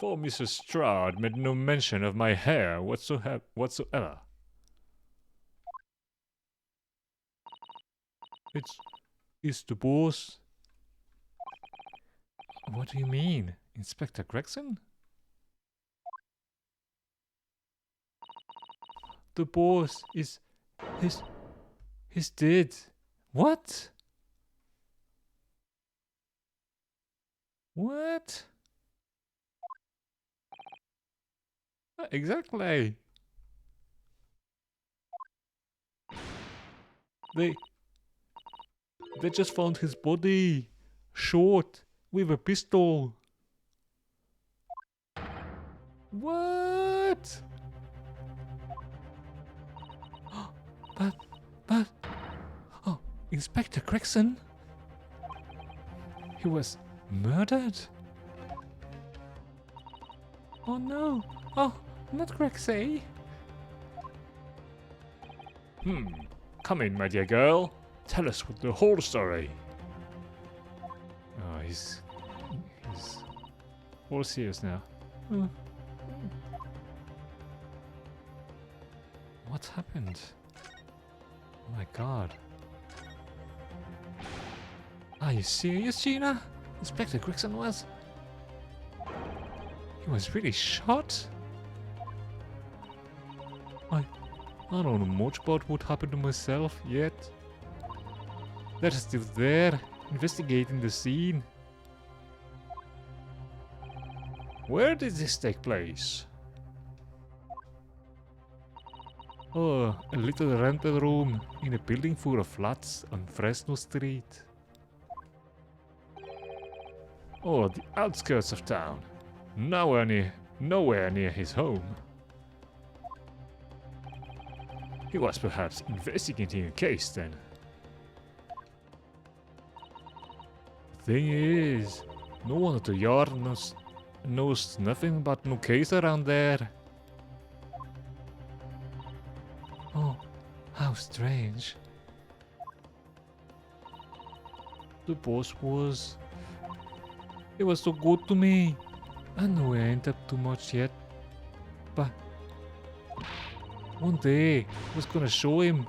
For Mrs. Strahd made no mention of my hair whatsoever. It's the boss. What do you mean? Inspector Gregson? The boss is he's dead. What? What? Exactly. They just found his body, shot with a pistol. What? But, oh, Inspector Gregson? He was murdered? Oh no, oh, not Grexay. Come in, my dear girl. Tell us the whole story. Oh, he's all serious now. What happened? Oh my god. Are you serious, Gina? Inspector Gregson was? He was really shot? I don't know much about what happened to myself yet. They're still there, investigating the scene. Where did this take place? Oh, a little rental room in a building full of flats on Fresno Street. Oh, the outskirts of town. Nowhere near his home. He was perhaps investigating a case then. The thing is, no one at the yard knows nothing about no case around there. Oh, how strange. The boss was... He was so good to me. I know I ain't up too much yet, but one day I was gonna show him.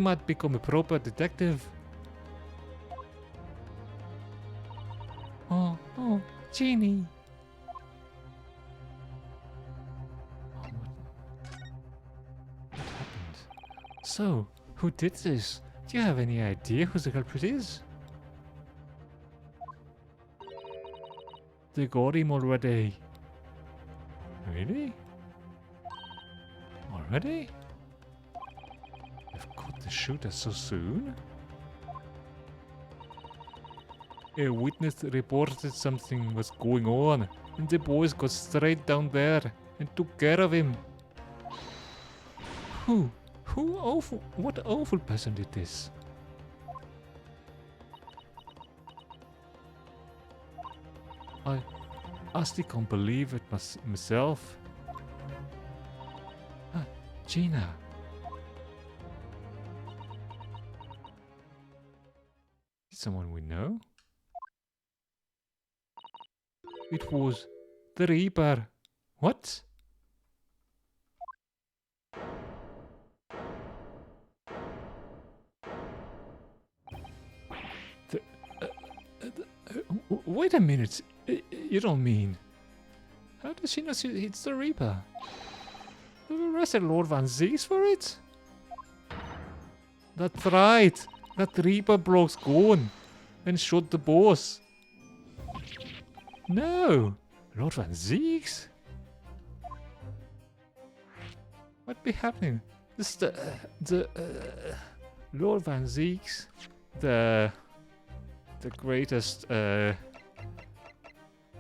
I'd become a proper detective. Oh, Jeannie. Oh, what happened? So, who did this? Do you have any idea who the culprit is? They got him already. Really? already? They've got the shooter so soon? A witness reported something was going on, and the boys got straight down there and took care of him. Who awful, what awful person did this? I still can't believe it myself. Ah, Gina. Someone we know? It was the Reaper. What? Wait a minute. You don't mean... How does she know it's the Reaper? They arrested Lord Van Zeeks for it? That's right. That Reaper bloke's gone and shot the boss. No! Lord Van Zeeks? What be happening? This Lord Van Zeeks, the greatest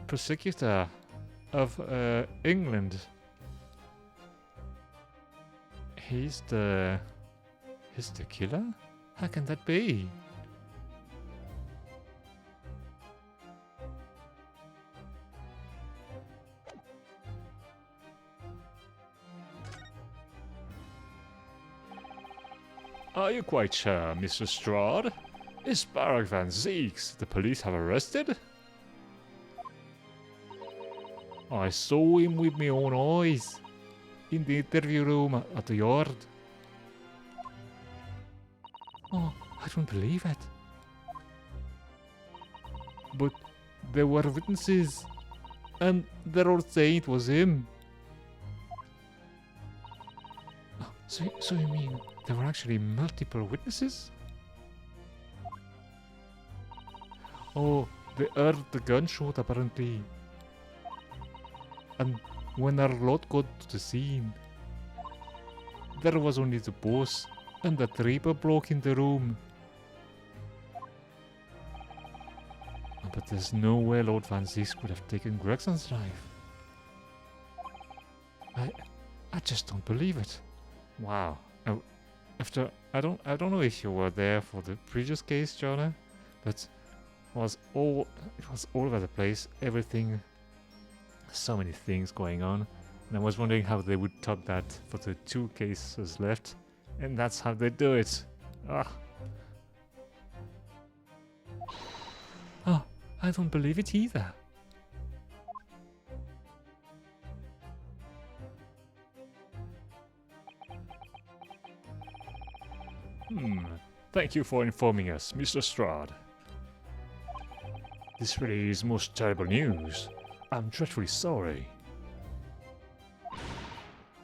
persecutor of England. He's the killer? How can that be? Are you quite sure, Mr. Strahd? Is Barak Van Zeeks the police have arrested? I saw him with my own eyes in the interview room at the yard. Oh, I don't believe it. But there were witnesses, and they're all saying it was him. Oh, so you mean there were actually multiple witnesses? Oh, they heard the gunshot apparently. And when our lot got to the scene, there was only the boss and that Reaper bloke in the room. But there's no way Lord Van Zeeks could have taken Gregson's life. I just don't believe it. Wow. I don't know if you were there for the previous case, Jonah, but it was all over the place. Everything, so many things going on, and I was wondering how they would top that for the 2 cases left, and that's how they do it. Ah. Oh, I don't believe it either. Thank you for informing us, Mr. Strahd. This really is most terrible news. I'm dreadfully sorry.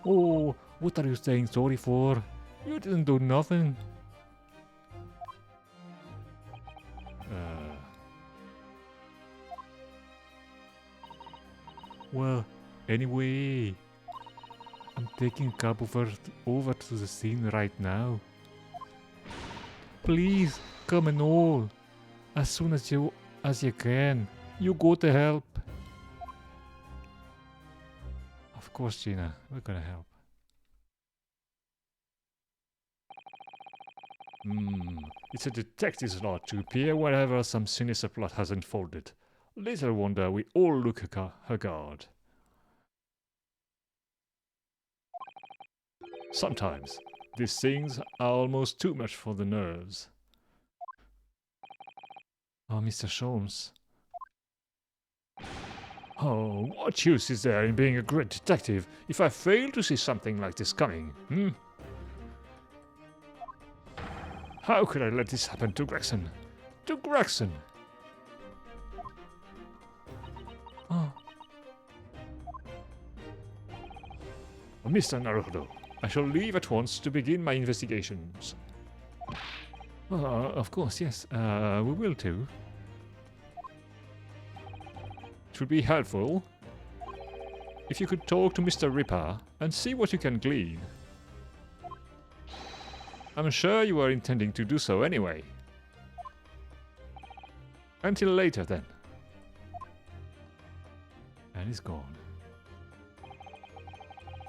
Oh, what are you saying sorry for? You didn't do nothing. Well, anyway, I'm taking cab over to the scene right now. Please, come and all. As soon as you can. You go to help. Of course, Gina, we're gonna help. It's a detective's lot to appear whenever some sinister plot has unfolded. Little wonder we all look haggard. Sometimes, these things are almost too much for the nerves. Oh, Mr. Sholmes. Oh, what use is there in being a great detective if I fail to see something like this coming, How could I let this happen to Gregson? To Gregson! Oh. Mr. Naruto, I shall leave at once to begin my investigations. Of course, yes, we will too. It would be helpful if you could talk to Mr. Ripper and see what you can glean. I'm sure you were intending to do so anyway. Until later, then. And he's gone.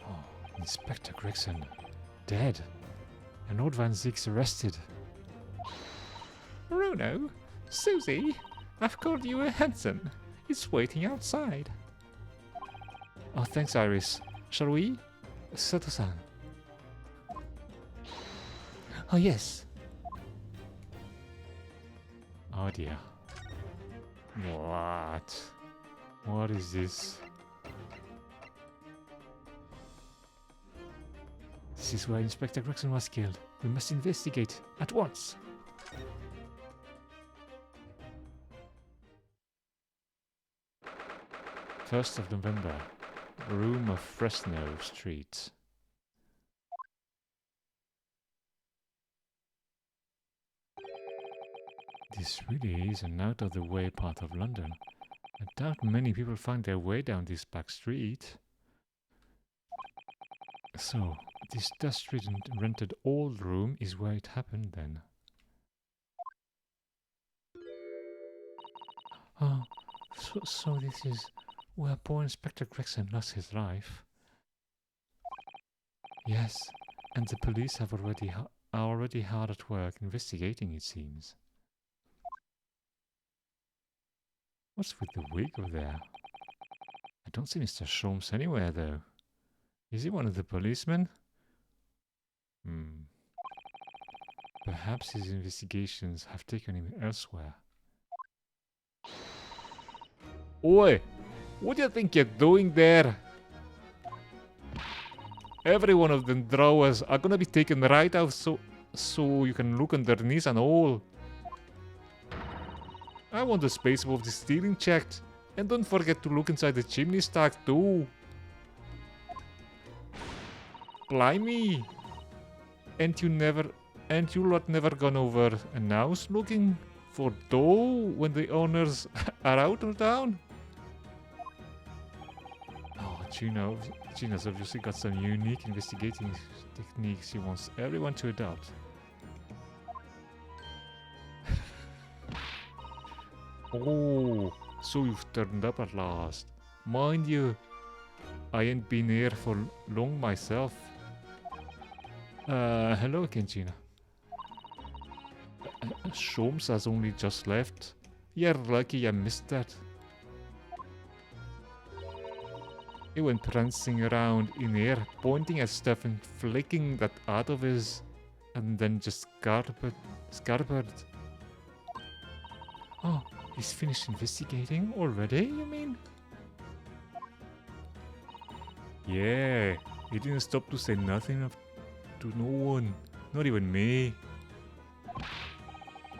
Oh, Inspector Gregson. Dead. And Lord Van Ziek's arrested. Bruno? Susie? I've called you a Hanson. It's waiting outside. Oh, thanks, Iris. Shall we? Sato-san. Oh, yes. Oh, dear. What? What is this? This is where Inspector Gregson was killed. We must investigate at once. First of November. Room of Fresno Street. This really is an out-of-the-way part of London. I doubt many people find their way down this back street. So, this dust-ridden rented old room is where it happened then. Oh, so this is where poor Inspector Gregson lost his life. Yes, and the police have are already hard at work investigating, it seems. What's with the wig over there? I don't see Mr. Sholmes anywhere, though. Is he one of the policemen? Perhaps his investigations have taken him elsewhere. Oi! What do you think you're doing there? Every one of them drawers are gonna be taken right out so you can look underneath and all. I want the space above the ceiling checked. And don't forget to look inside the chimney stack too. Blimey! And you lot never gone over an house looking for dough when the owners are out of town? Oh, Gina's obviously got some unique investigating techniques she wants everyone to adopt. Oh, so you've turned up at last. Mind you, I ain't been here for long myself. Hello again, Gina. Sholmes has only just left. You're lucky I missed that. He went prancing around in here, pointing at stuff and flicking that out of his, and then just scarpered. Oh, he's finished investigating already, you mean? Yeah, he didn't stop to say nothing to no one, not even me.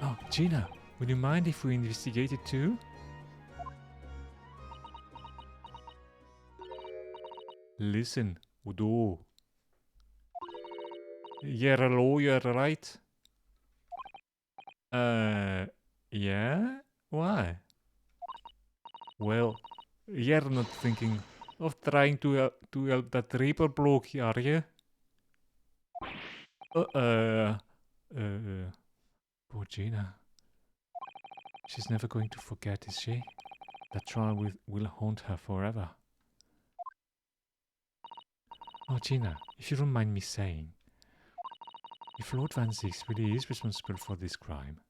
Oh, Gina, would you mind if we investigated too? Listen, Udo. You're a lawyer, right? Yeah? Why? Well, you're not thinking of trying to help that Reaper bloke, are you? Poor Gina. She's never going to forget, is she? That trial will haunt her forever. Oh, Gina, if you don't mind me saying, if Lord Van Zieks really is responsible for this crime,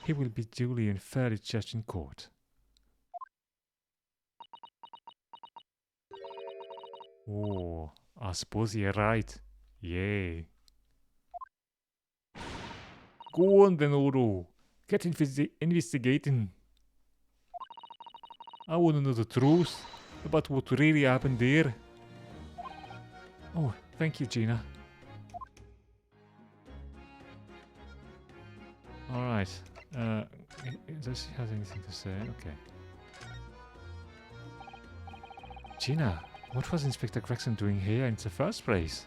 he will be duly and fairly judged in court. Oh, I suppose you're right. Yay. Go on then, Oro. Get investigating. I want to know the truth about what really happened there. Oh, thank you, Gina. Alright. Does she have anything to say? Okay. Gina, what was Inspector Gregson doing here in the first place?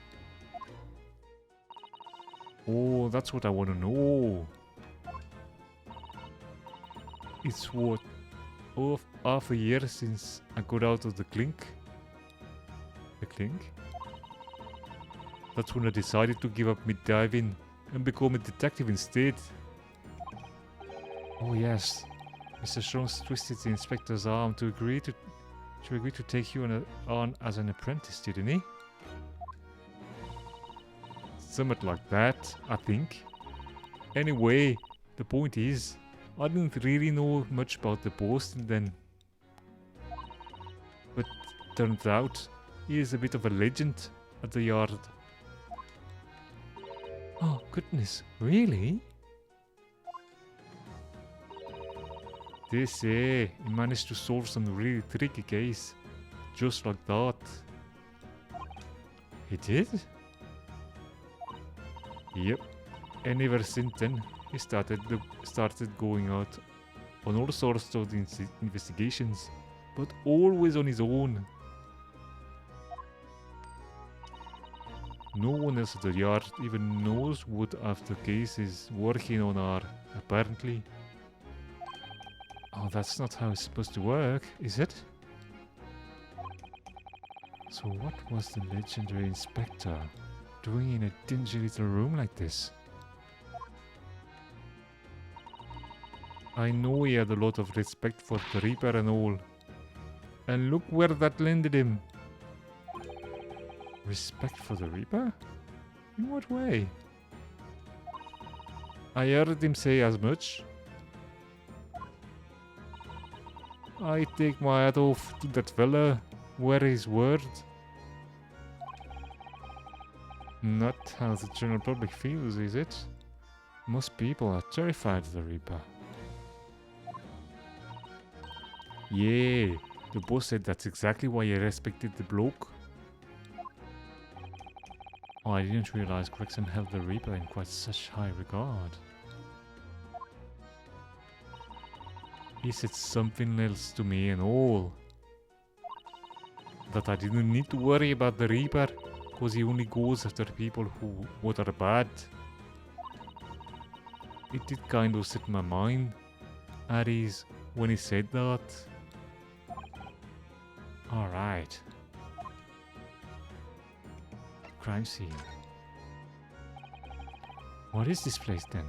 Oh, that's what I want to know. It's what? Oh, half a year since I got out of the clink. The clink? That's when I decided to give up mid-diving and become a detective instead. Oh yes, Mr. Jones twisted the inspector's arm to agree to take you on as an apprentice, didn't he? Something like that, I think. Anyway, the point is, I didn't really know much about the Boston then. But turns out, he is a bit of a legend at the yard. Oh goodness, really? They say he managed to solve some really tricky case. Just like that. He did? Yep. And ever since then, he started going out on all sorts of investigations, but always on his own. No one else at the yard even knows what after case is working on are, apparently. Oh, that's not how it's supposed to work, is it? So what was the legendary inspector doing in a dingy little room like this? I know he had a lot of respect for the Reaper and all. And look where that landed him. Respect for the Reaper? In what way? I heard him say as much. I take my hat off to that fella. Where his word? Not how the general public feels, is it? Most people are terrified of the Reaper. Yeah, the boss said that's exactly why he respected the bloke. Oh, I didn't realize Gregson held the Reaper in quite such high regard. He said something else to me and all. That I didn't need to worry about the Reaper, cause he only goes after people what are bad. It did kind of set my mind at ease when he said that. Alright. Crime scene. What is this place then?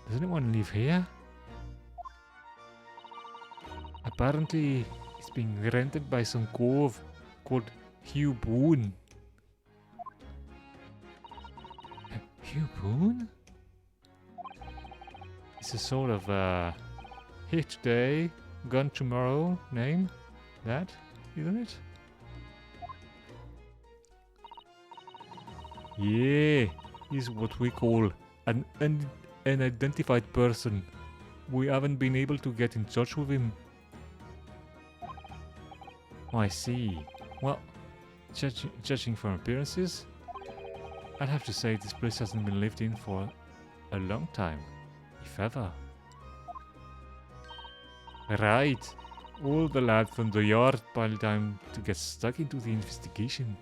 Does anyone live here? Apparently, it's being rented by some cove called Hugh Boone. Hugh Boone? It's a sort of hit today, gone tomorrow name. That, isn't it? Yeah, he's what we call an unidentified person. We haven't been able to get in touch with him. Oh, I see. Well, judging from appearances, I'd have to say this place hasn't been lived in for a long time, if ever. Right. All the lads from the yard piled down to get stuck into the investigation.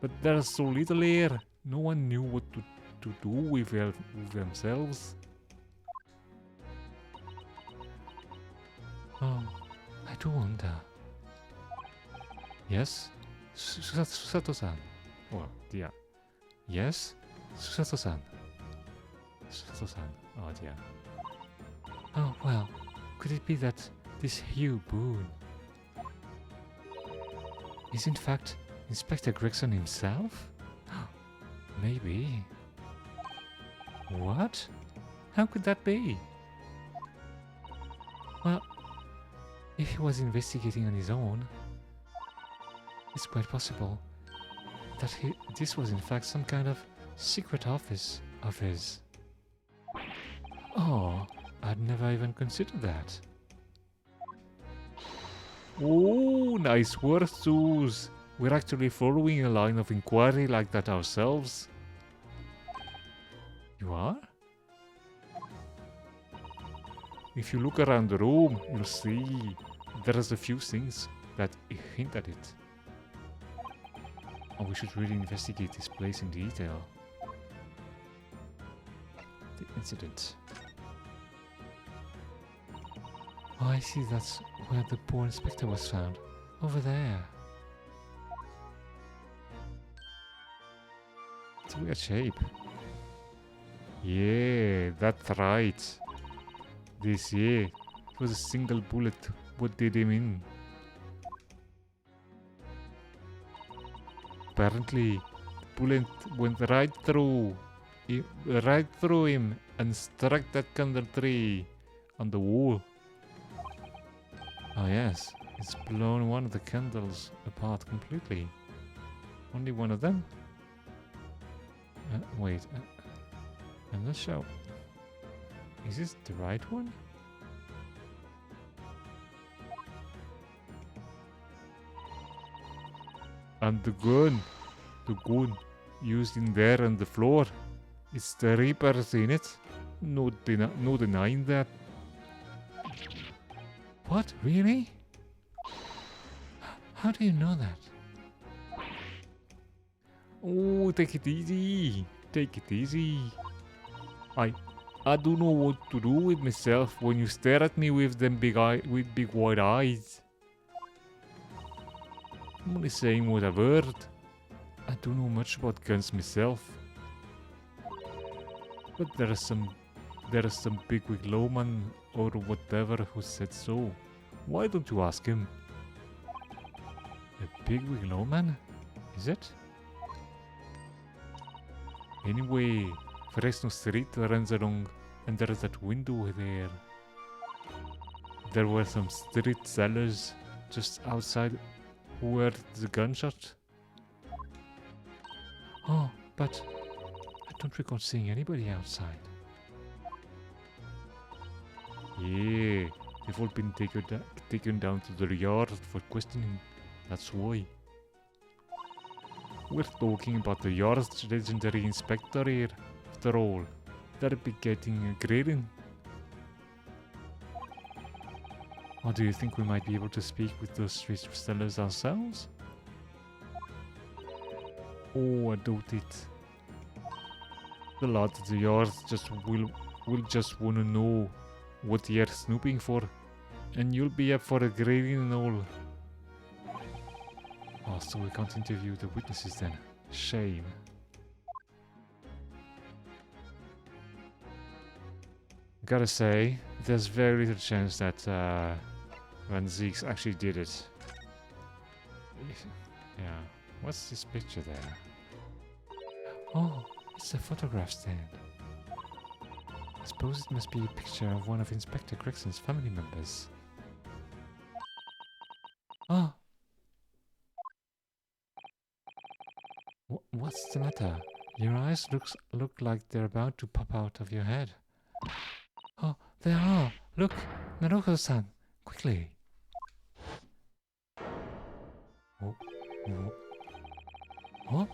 But there's so little here, no one knew what to do with themselves. Oh, I do wonder. Yes? Susato-san. Well, yeah. Yes? Susato-san. Susato-san. Oh dear. Oh, well, could it be that this Hugh Boone is in fact Inspector Gregson himself? Maybe. What? How could that be? Well, if he was investigating on his own, it's quite possible that this was in fact some kind of secret office of his. Oh, I'd never even considered that. Oh, nice work, Zeus. We're actually following a line of inquiry like that ourselves. You are? If you look around the room, you'll see there's a few things that hint at it. Oh, we should really investigate this place in detail. The incident. Oh, I see, that's where the poor inspector was found. Over there. It's a weird shape. Yeah, that's right. This, yeah. It was a single bullet. What did him in? Apparently, the bullet went right through. Right through him and struck that candle tree on the wall. Oh yes, it's blown one of the candles apart completely. Only one of them? Wait, I'm not sure. Is this the right one? And the gun used in there on the floor. It's the Reaper's in it. No denying that. What? Really? How do you know that? Oh, take it easy. Take it easy. I don't know what to do with myself when you stare at me with them big wide eyes. I'm only saying what I've heard. I don't know much about guns myself. But there is some bigwig lowman or whatever who said so. Why don't you ask him? A bigwig lowman? Is it? Anyway, Fresno Street runs along and there is that window there. There were some street sellers just outside who heard the gunshot. Oh, but I don't recall seeing anybody outside. Yeah, they've all been taken down to the yard for questioning. That's why. We're talking about the yard's legendary inspector here, after all. They'll be getting a grading. Or do you think we might be able to speak with those street sellers ourselves? Oh, I doubt it. The lad at the yard will just wanna know what you're snooping for, and you'll be up for a grading and all. Oh, so we can't interview the witnesses then. Shame. Gotta say, there's very little chance that Van Zieks actually did it. Yeah. What's this picture there? Oh, it's a photograph stand. I suppose it must be a picture of one of Inspector Gregson's family members. Oh! What's the matter? Your eyes look like they're about to pop out of your head. Oh, they are! Look! Naruto-san! Quickly! Oh. What?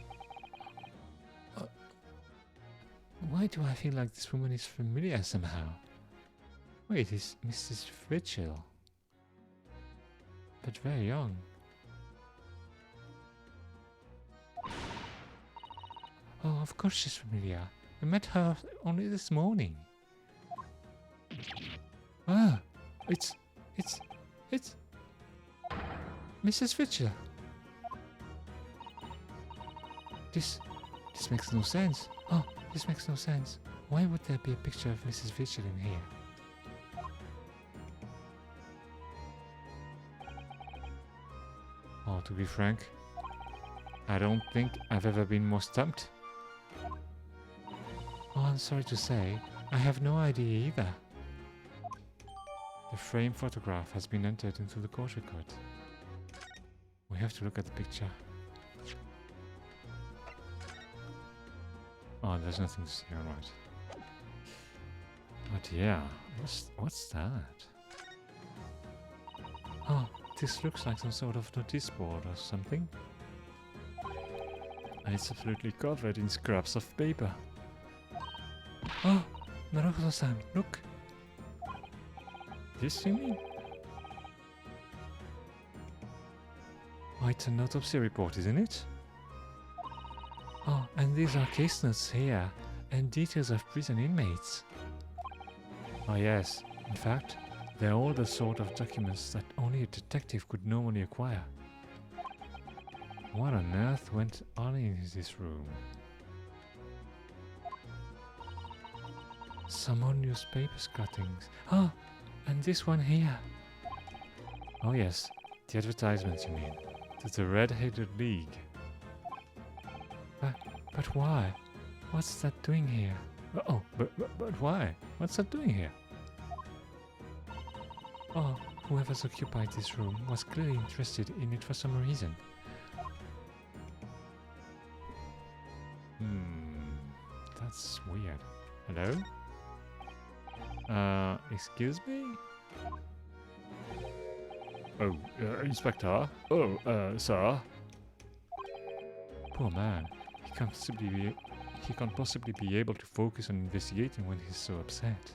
Why do I feel like this woman is familiar somehow? Wait, it's Mrs. Ritchell. But very young. Oh, of course she's familiar. I met her only this morning. Ah, it's Mrs. Ritchell. This makes no sense. Oh, this makes no sense. Why would there be a picture of Mrs. Ritchell in here? Oh, to be frank, I don't think I've ever been more stumped. Oh, I'm sorry to say, I have no idea either. The frame photograph has been entered into the court record. We have to look at the picture. Oh, there's nothing to see, alright. But yeah, what's that? Oh, this looks like some sort of notice board or something. And it's absolutely covered in scraps of paper. Oh, Naruto-san, look! This, you mean? Oh, it's an autopsy report, isn't it? Oh, and these are case notes here, and details of prison inmates. Oh yes, in fact, they're all the sort of documents that only a detective could normally acquire. What on earth went on in this room? Some more newspaper cuttings. Oh, and this one here. Oh yes, the advertisements you mean. To the Red-Headed League. But why? What's that doing here? Oh, but why? What's that doing here? Oh, whoever's occupied this room was clearly interested in it for some reason. That's weird. Hello? Excuse me? Oh, Inspector? Oh, sir? Poor man. He can't possibly be able to focus on investigating when he's so upset.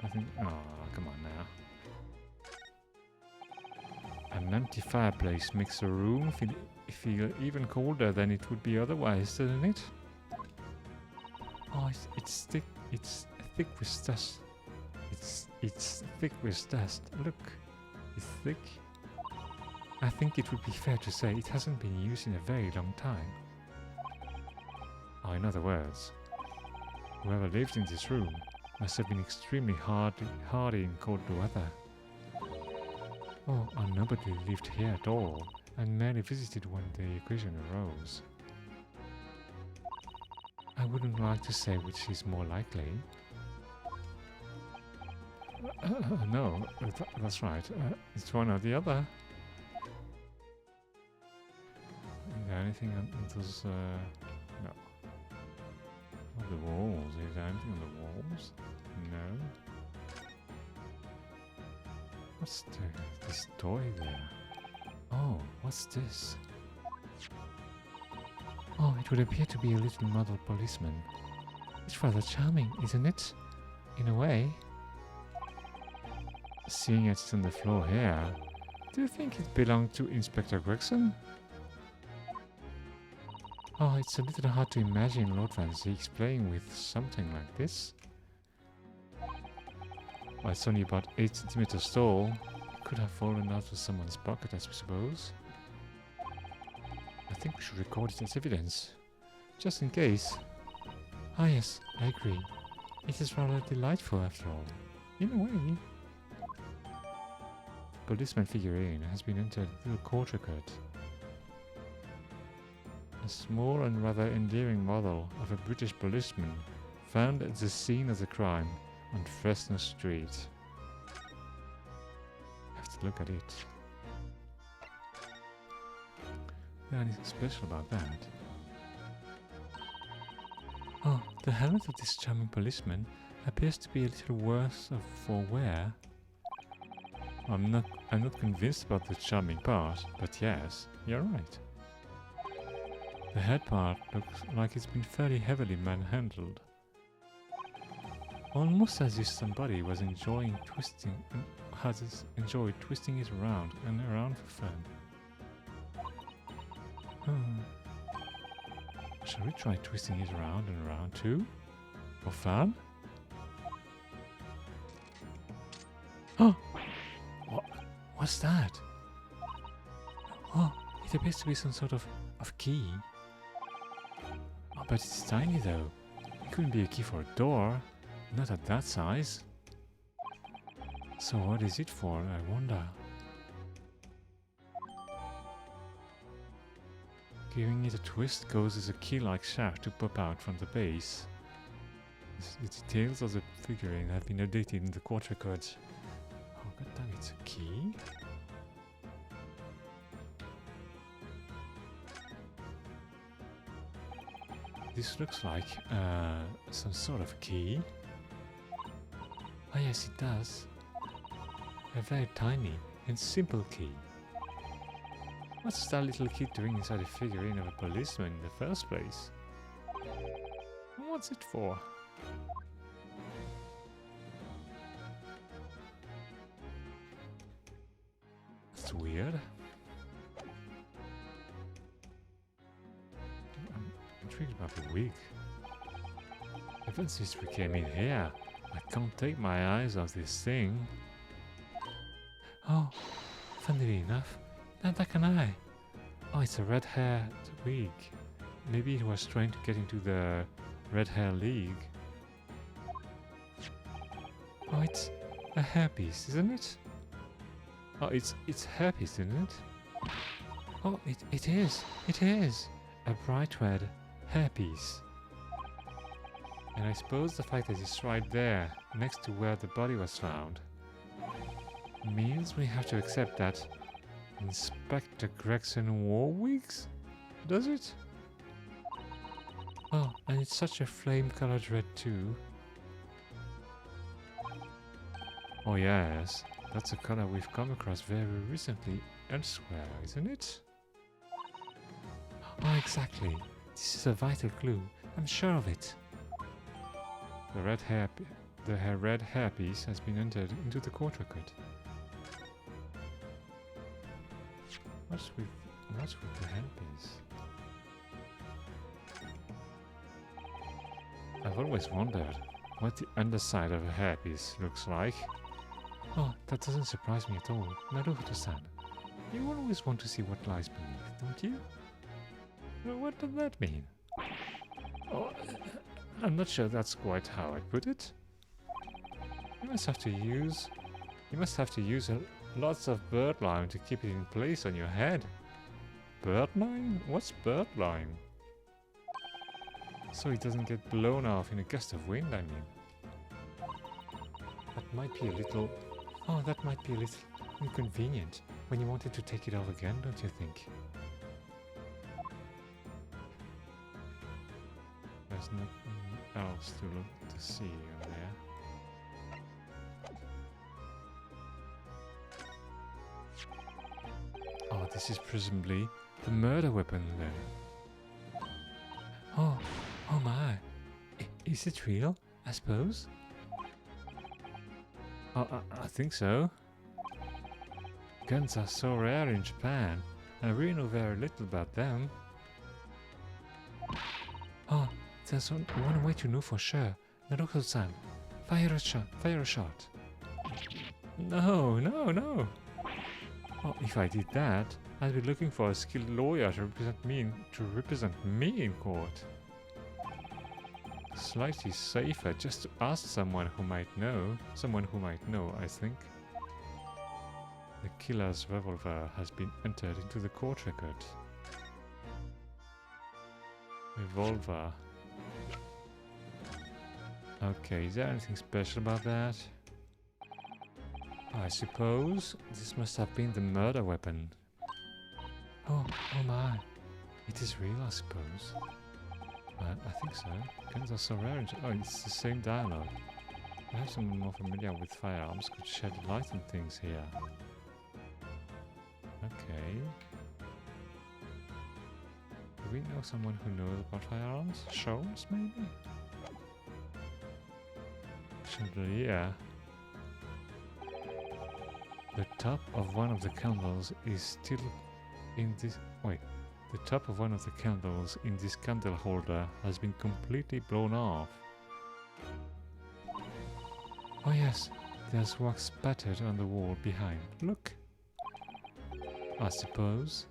I think... Oh, come on now. An empty fireplace makes a room feel even colder than it would be otherwise, doesn't it? Oh, it's thick. It's thick with dust. It's thick with dust. Look, it's thick. I think it would be fair to say it hasn't been used in a very long time. Or in other words, whoever lived in this room must have been extremely hardy in cold weather. Or nobody lived here at all, and merely visited when the occasion arose. I wouldn't like to say which is more likely. No, that's right. It's one or the other. Is there anything on those? No. On the walls? Is there anything on the walls? No. What's this toy there? Oh, what's this? Oh, it would appear to be a little model policeman. It's rather charming, isn't it? In a way. Seeing it's on the floor here, do you think it belonged to Inspector Gregson? Oh, it's a little hard to imagine Lord Van Zeeks playing with something like this. Well, it's only about 8 centimeters tall. It could have fallen out of someone's pocket, I suppose. I think we should record it as evidence, just in case. Ah yes, I agree. It is rather delightful after all, in a way. The policeman figurine has been entered a little quarter cut. A small and rather endearing model of a British policeman found at the scene of the crime on Fresno Street. I have to look at it. There's anything special about that. Oh, the helmet of this charming policeman appears to be a little worse for wear. I'm not convinced about the charming part, but yes, you're right. The head part looks like it's been fairly heavily manhandled. Almost as if somebody was enjoyed twisting it around and around for fun. Shall we try twisting it around and around too? For fun? Oh! What's that? Oh, it appears to be some sort of key. Oh, but it's tiny though. It couldn't be a key for a door. Not at that size. So what is it for, I wonder? Giving it a twist causes a key-like shaft to pop out from the base. The details of the figurine have been updated in the quarter cut. Oh god damn, it's a key? This looks like some sort of key. Oh yes, it does. A very tiny and simple key. What's that little kid doing inside a figurine of a policeman in the first place? What's it for? That's weird. I'm intrigued about the wig. Ever since we came in here, I can't take my eyes off this thing. Oh, funnily enough, neither can I. Oh, it's a red-haired wig. Maybe he was trying to get into the Red Hair League. Oh, it's a hairpiece, isn't it? Oh, it's hairpiece, isn't it? Oh, it is. It is a bright red hairpiece. And I suppose the fact that it's right there, next to where the body was found, means we have to accept that Inspector Gregson wore wigs? Does it? Oh, and it's such a flame-colored red too. Oh yes, that's a color we've come across very recently elsewhere, isn't it? Oh, exactly. This is a vital clue. I'm sure of it. The red hairpiece has been entered into the court record. What's with the hairpiece? I've always wondered what the underside of a hairpiece looks like. Oh, that doesn't surprise me at all. Naruto-san, you always want to see what lies beneath, don't you? Well, what does that mean? Oh, I'm not sure that's quite how I put it. You must have to use lots of bird lime to keep it in place on your head. Bird lime? What's bird lime? So it doesn't get blown off in a gust of wind, I mean. That might be a little... Oh, that might be a little inconvenient when you wanted to take it off again, don't you think? There's nothing else to see over there. Oh, this is presumably the murder weapon then. Oh my. Is it real, I suppose? Oh, I think so. Guns are so rare in Japan. I really know very little about them. Oh, there's one way to know for sure. Naruto-san, fire a shot. No. Oh, if I did that, I'd be looking for a skilled lawyer to represent me in court. Slightly safer just to ask someone who might know, I think. The killer's revolver has been entered into the court record. Revolver. Okay, is there anything special about that? I suppose this must have been the murder weapon. Oh my. It is real, I suppose. I think so. Guns are so rare. Oh, it's the same dialogue. Perhaps someone more familiar with firearms could shed light on things here. Okay. Do we know someone who knows about firearms? Shows, maybe? Chandelier. The top of one of the candles is still in this... Wait. The top of one of the candles in this candle holder has been completely blown off. Oh yes, there's wax spattered on the wall behind. Look! I suppose,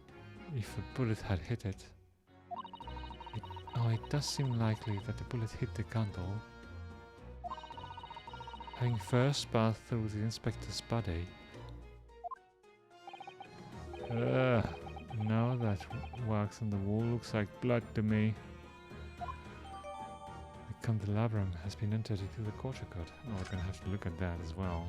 if a bullet had hit it... it does seem likely that the bullet hit the candle, having first passed through the inspector's body. Now that wax on the wall looks like blood to me. The candelabrum has been entered into the court record. Oh, we're gonna have to look at that as well.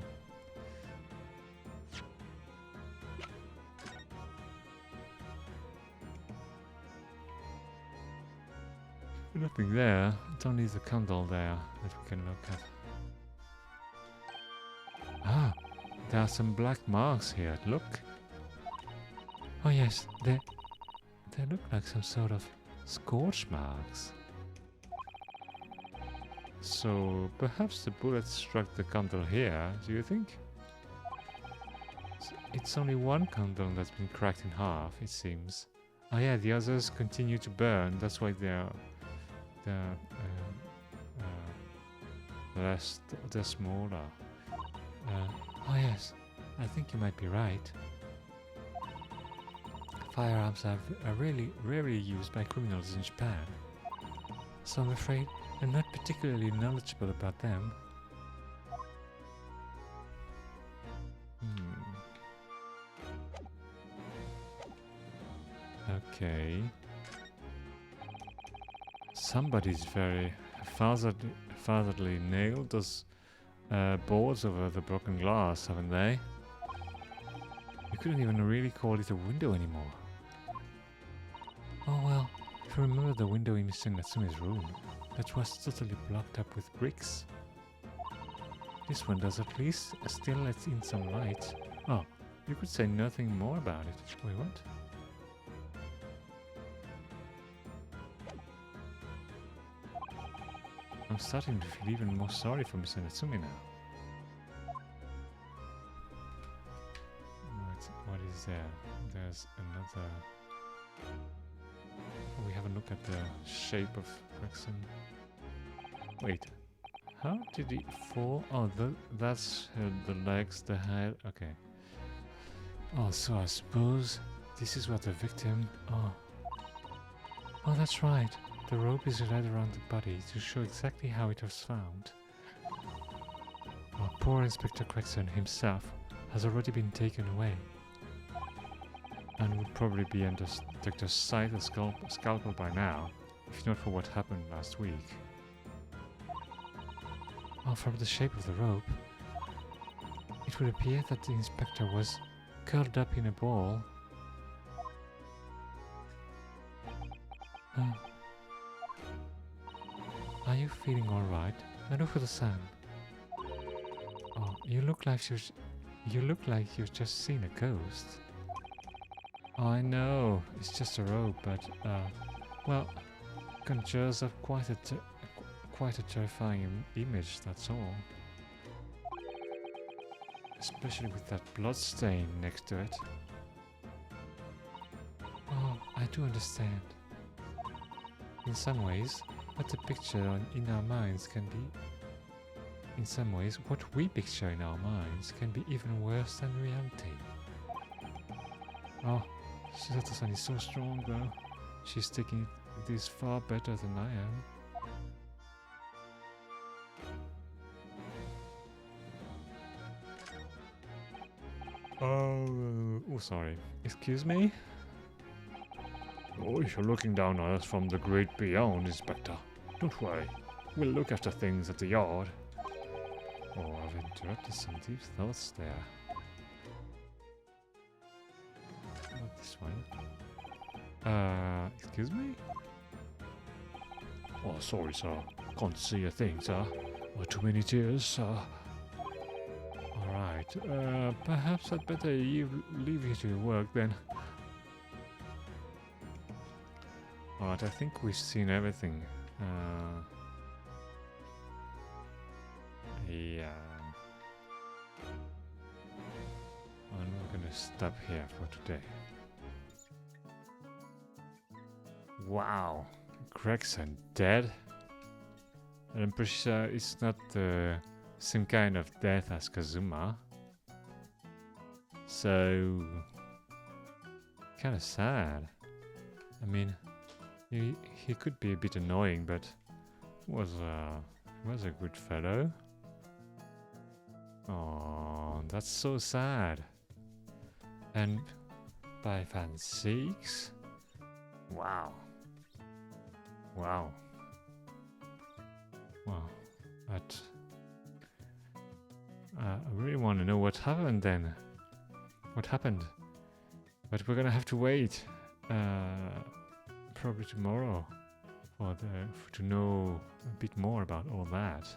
Nothing there. It's only the candle there that we can look at. Ah, there are some black marks here. Look. Oh yes, they look like some sort of scorch marks. So perhaps the bullet struck the candle here, do you think? It's only one candle that's been cracked in half, it seems. Oh yeah, the others continue to burn, that's why they're smaller. Oh yes, I think you might be right. Firearms are really rarely used by criminals in Japan, so I'm afraid I'm not particularly knowledgeable about them. Okay. Somebody's very fatherly nailed those boards over the broken glass, haven't they? You couldn't even really call it a window anymore. Oh well, if you remember the window in Mr. Natsume's room, that was totally blocked up with bricks. This one does at least still lets in some light. Oh, you could say nothing more about it. Wait, what? I'm starting to feel even more sorry for Mr. Natsume now. What is there? There's another... Oh, we have a look at the shape of Gregson. Wait. How did he fall? Oh, that's the legs, the head. Okay. Oh, so I suppose this is what the victim... Oh. Oh, that's right. The rope is tied around the body to show exactly how it was found. Our poor Inspector Gregson himself has already been taken away, and would probably be under Dr. Scythe's scalpel by now, if not for what happened last week. Oh, from the shape of the rope, it would appear that the inspector was curled up in a ball. Are you feeling alright? Naruhodo-san. Oh, you look like you've just seen a ghost. Oh, I know, it's just a rope, but well, conjures up quite a terrifying image. That's all. Especially with that blood stain next to it. Oh, I do understand. In some ways, what the picture in our minds can be... In some ways, what we picture in our minds can be even worse than reality. Oh, Shizato-san is so strong though. She's taking this far better than I am. Oh, sorry. Excuse me? Oh, you're looking down on us from the great beyond, Inspector. Don't worry. We'll look after things at the yard. Oh, I've interrupted some deep thoughts there. Not this one. Excuse me? Oh, sorry, sir. Can't see a thing, sir. Too many tears, sir. Alright, perhaps I'd better leave you to your work then. Alright, I think we've seen everything. Yeah. I'm gonna stop here for today. Wow, Gregson dead? And I'm pretty sure it's not the same kind of death as Kazuma. So... kinda sad. I mean, he could be a bit annoying, but was a good fellow. Oh, that's so sad. And by fan's sakes, wow. But I really want to know what happened then. What happened? But we're gonna have to wait. Probably tomorrow to know a bit more about all that.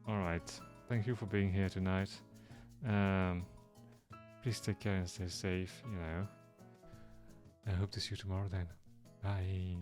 Alright. Thank you for being here tonight. Please take care and stay safe, you know. I hope to see you tomorrow then. Bye.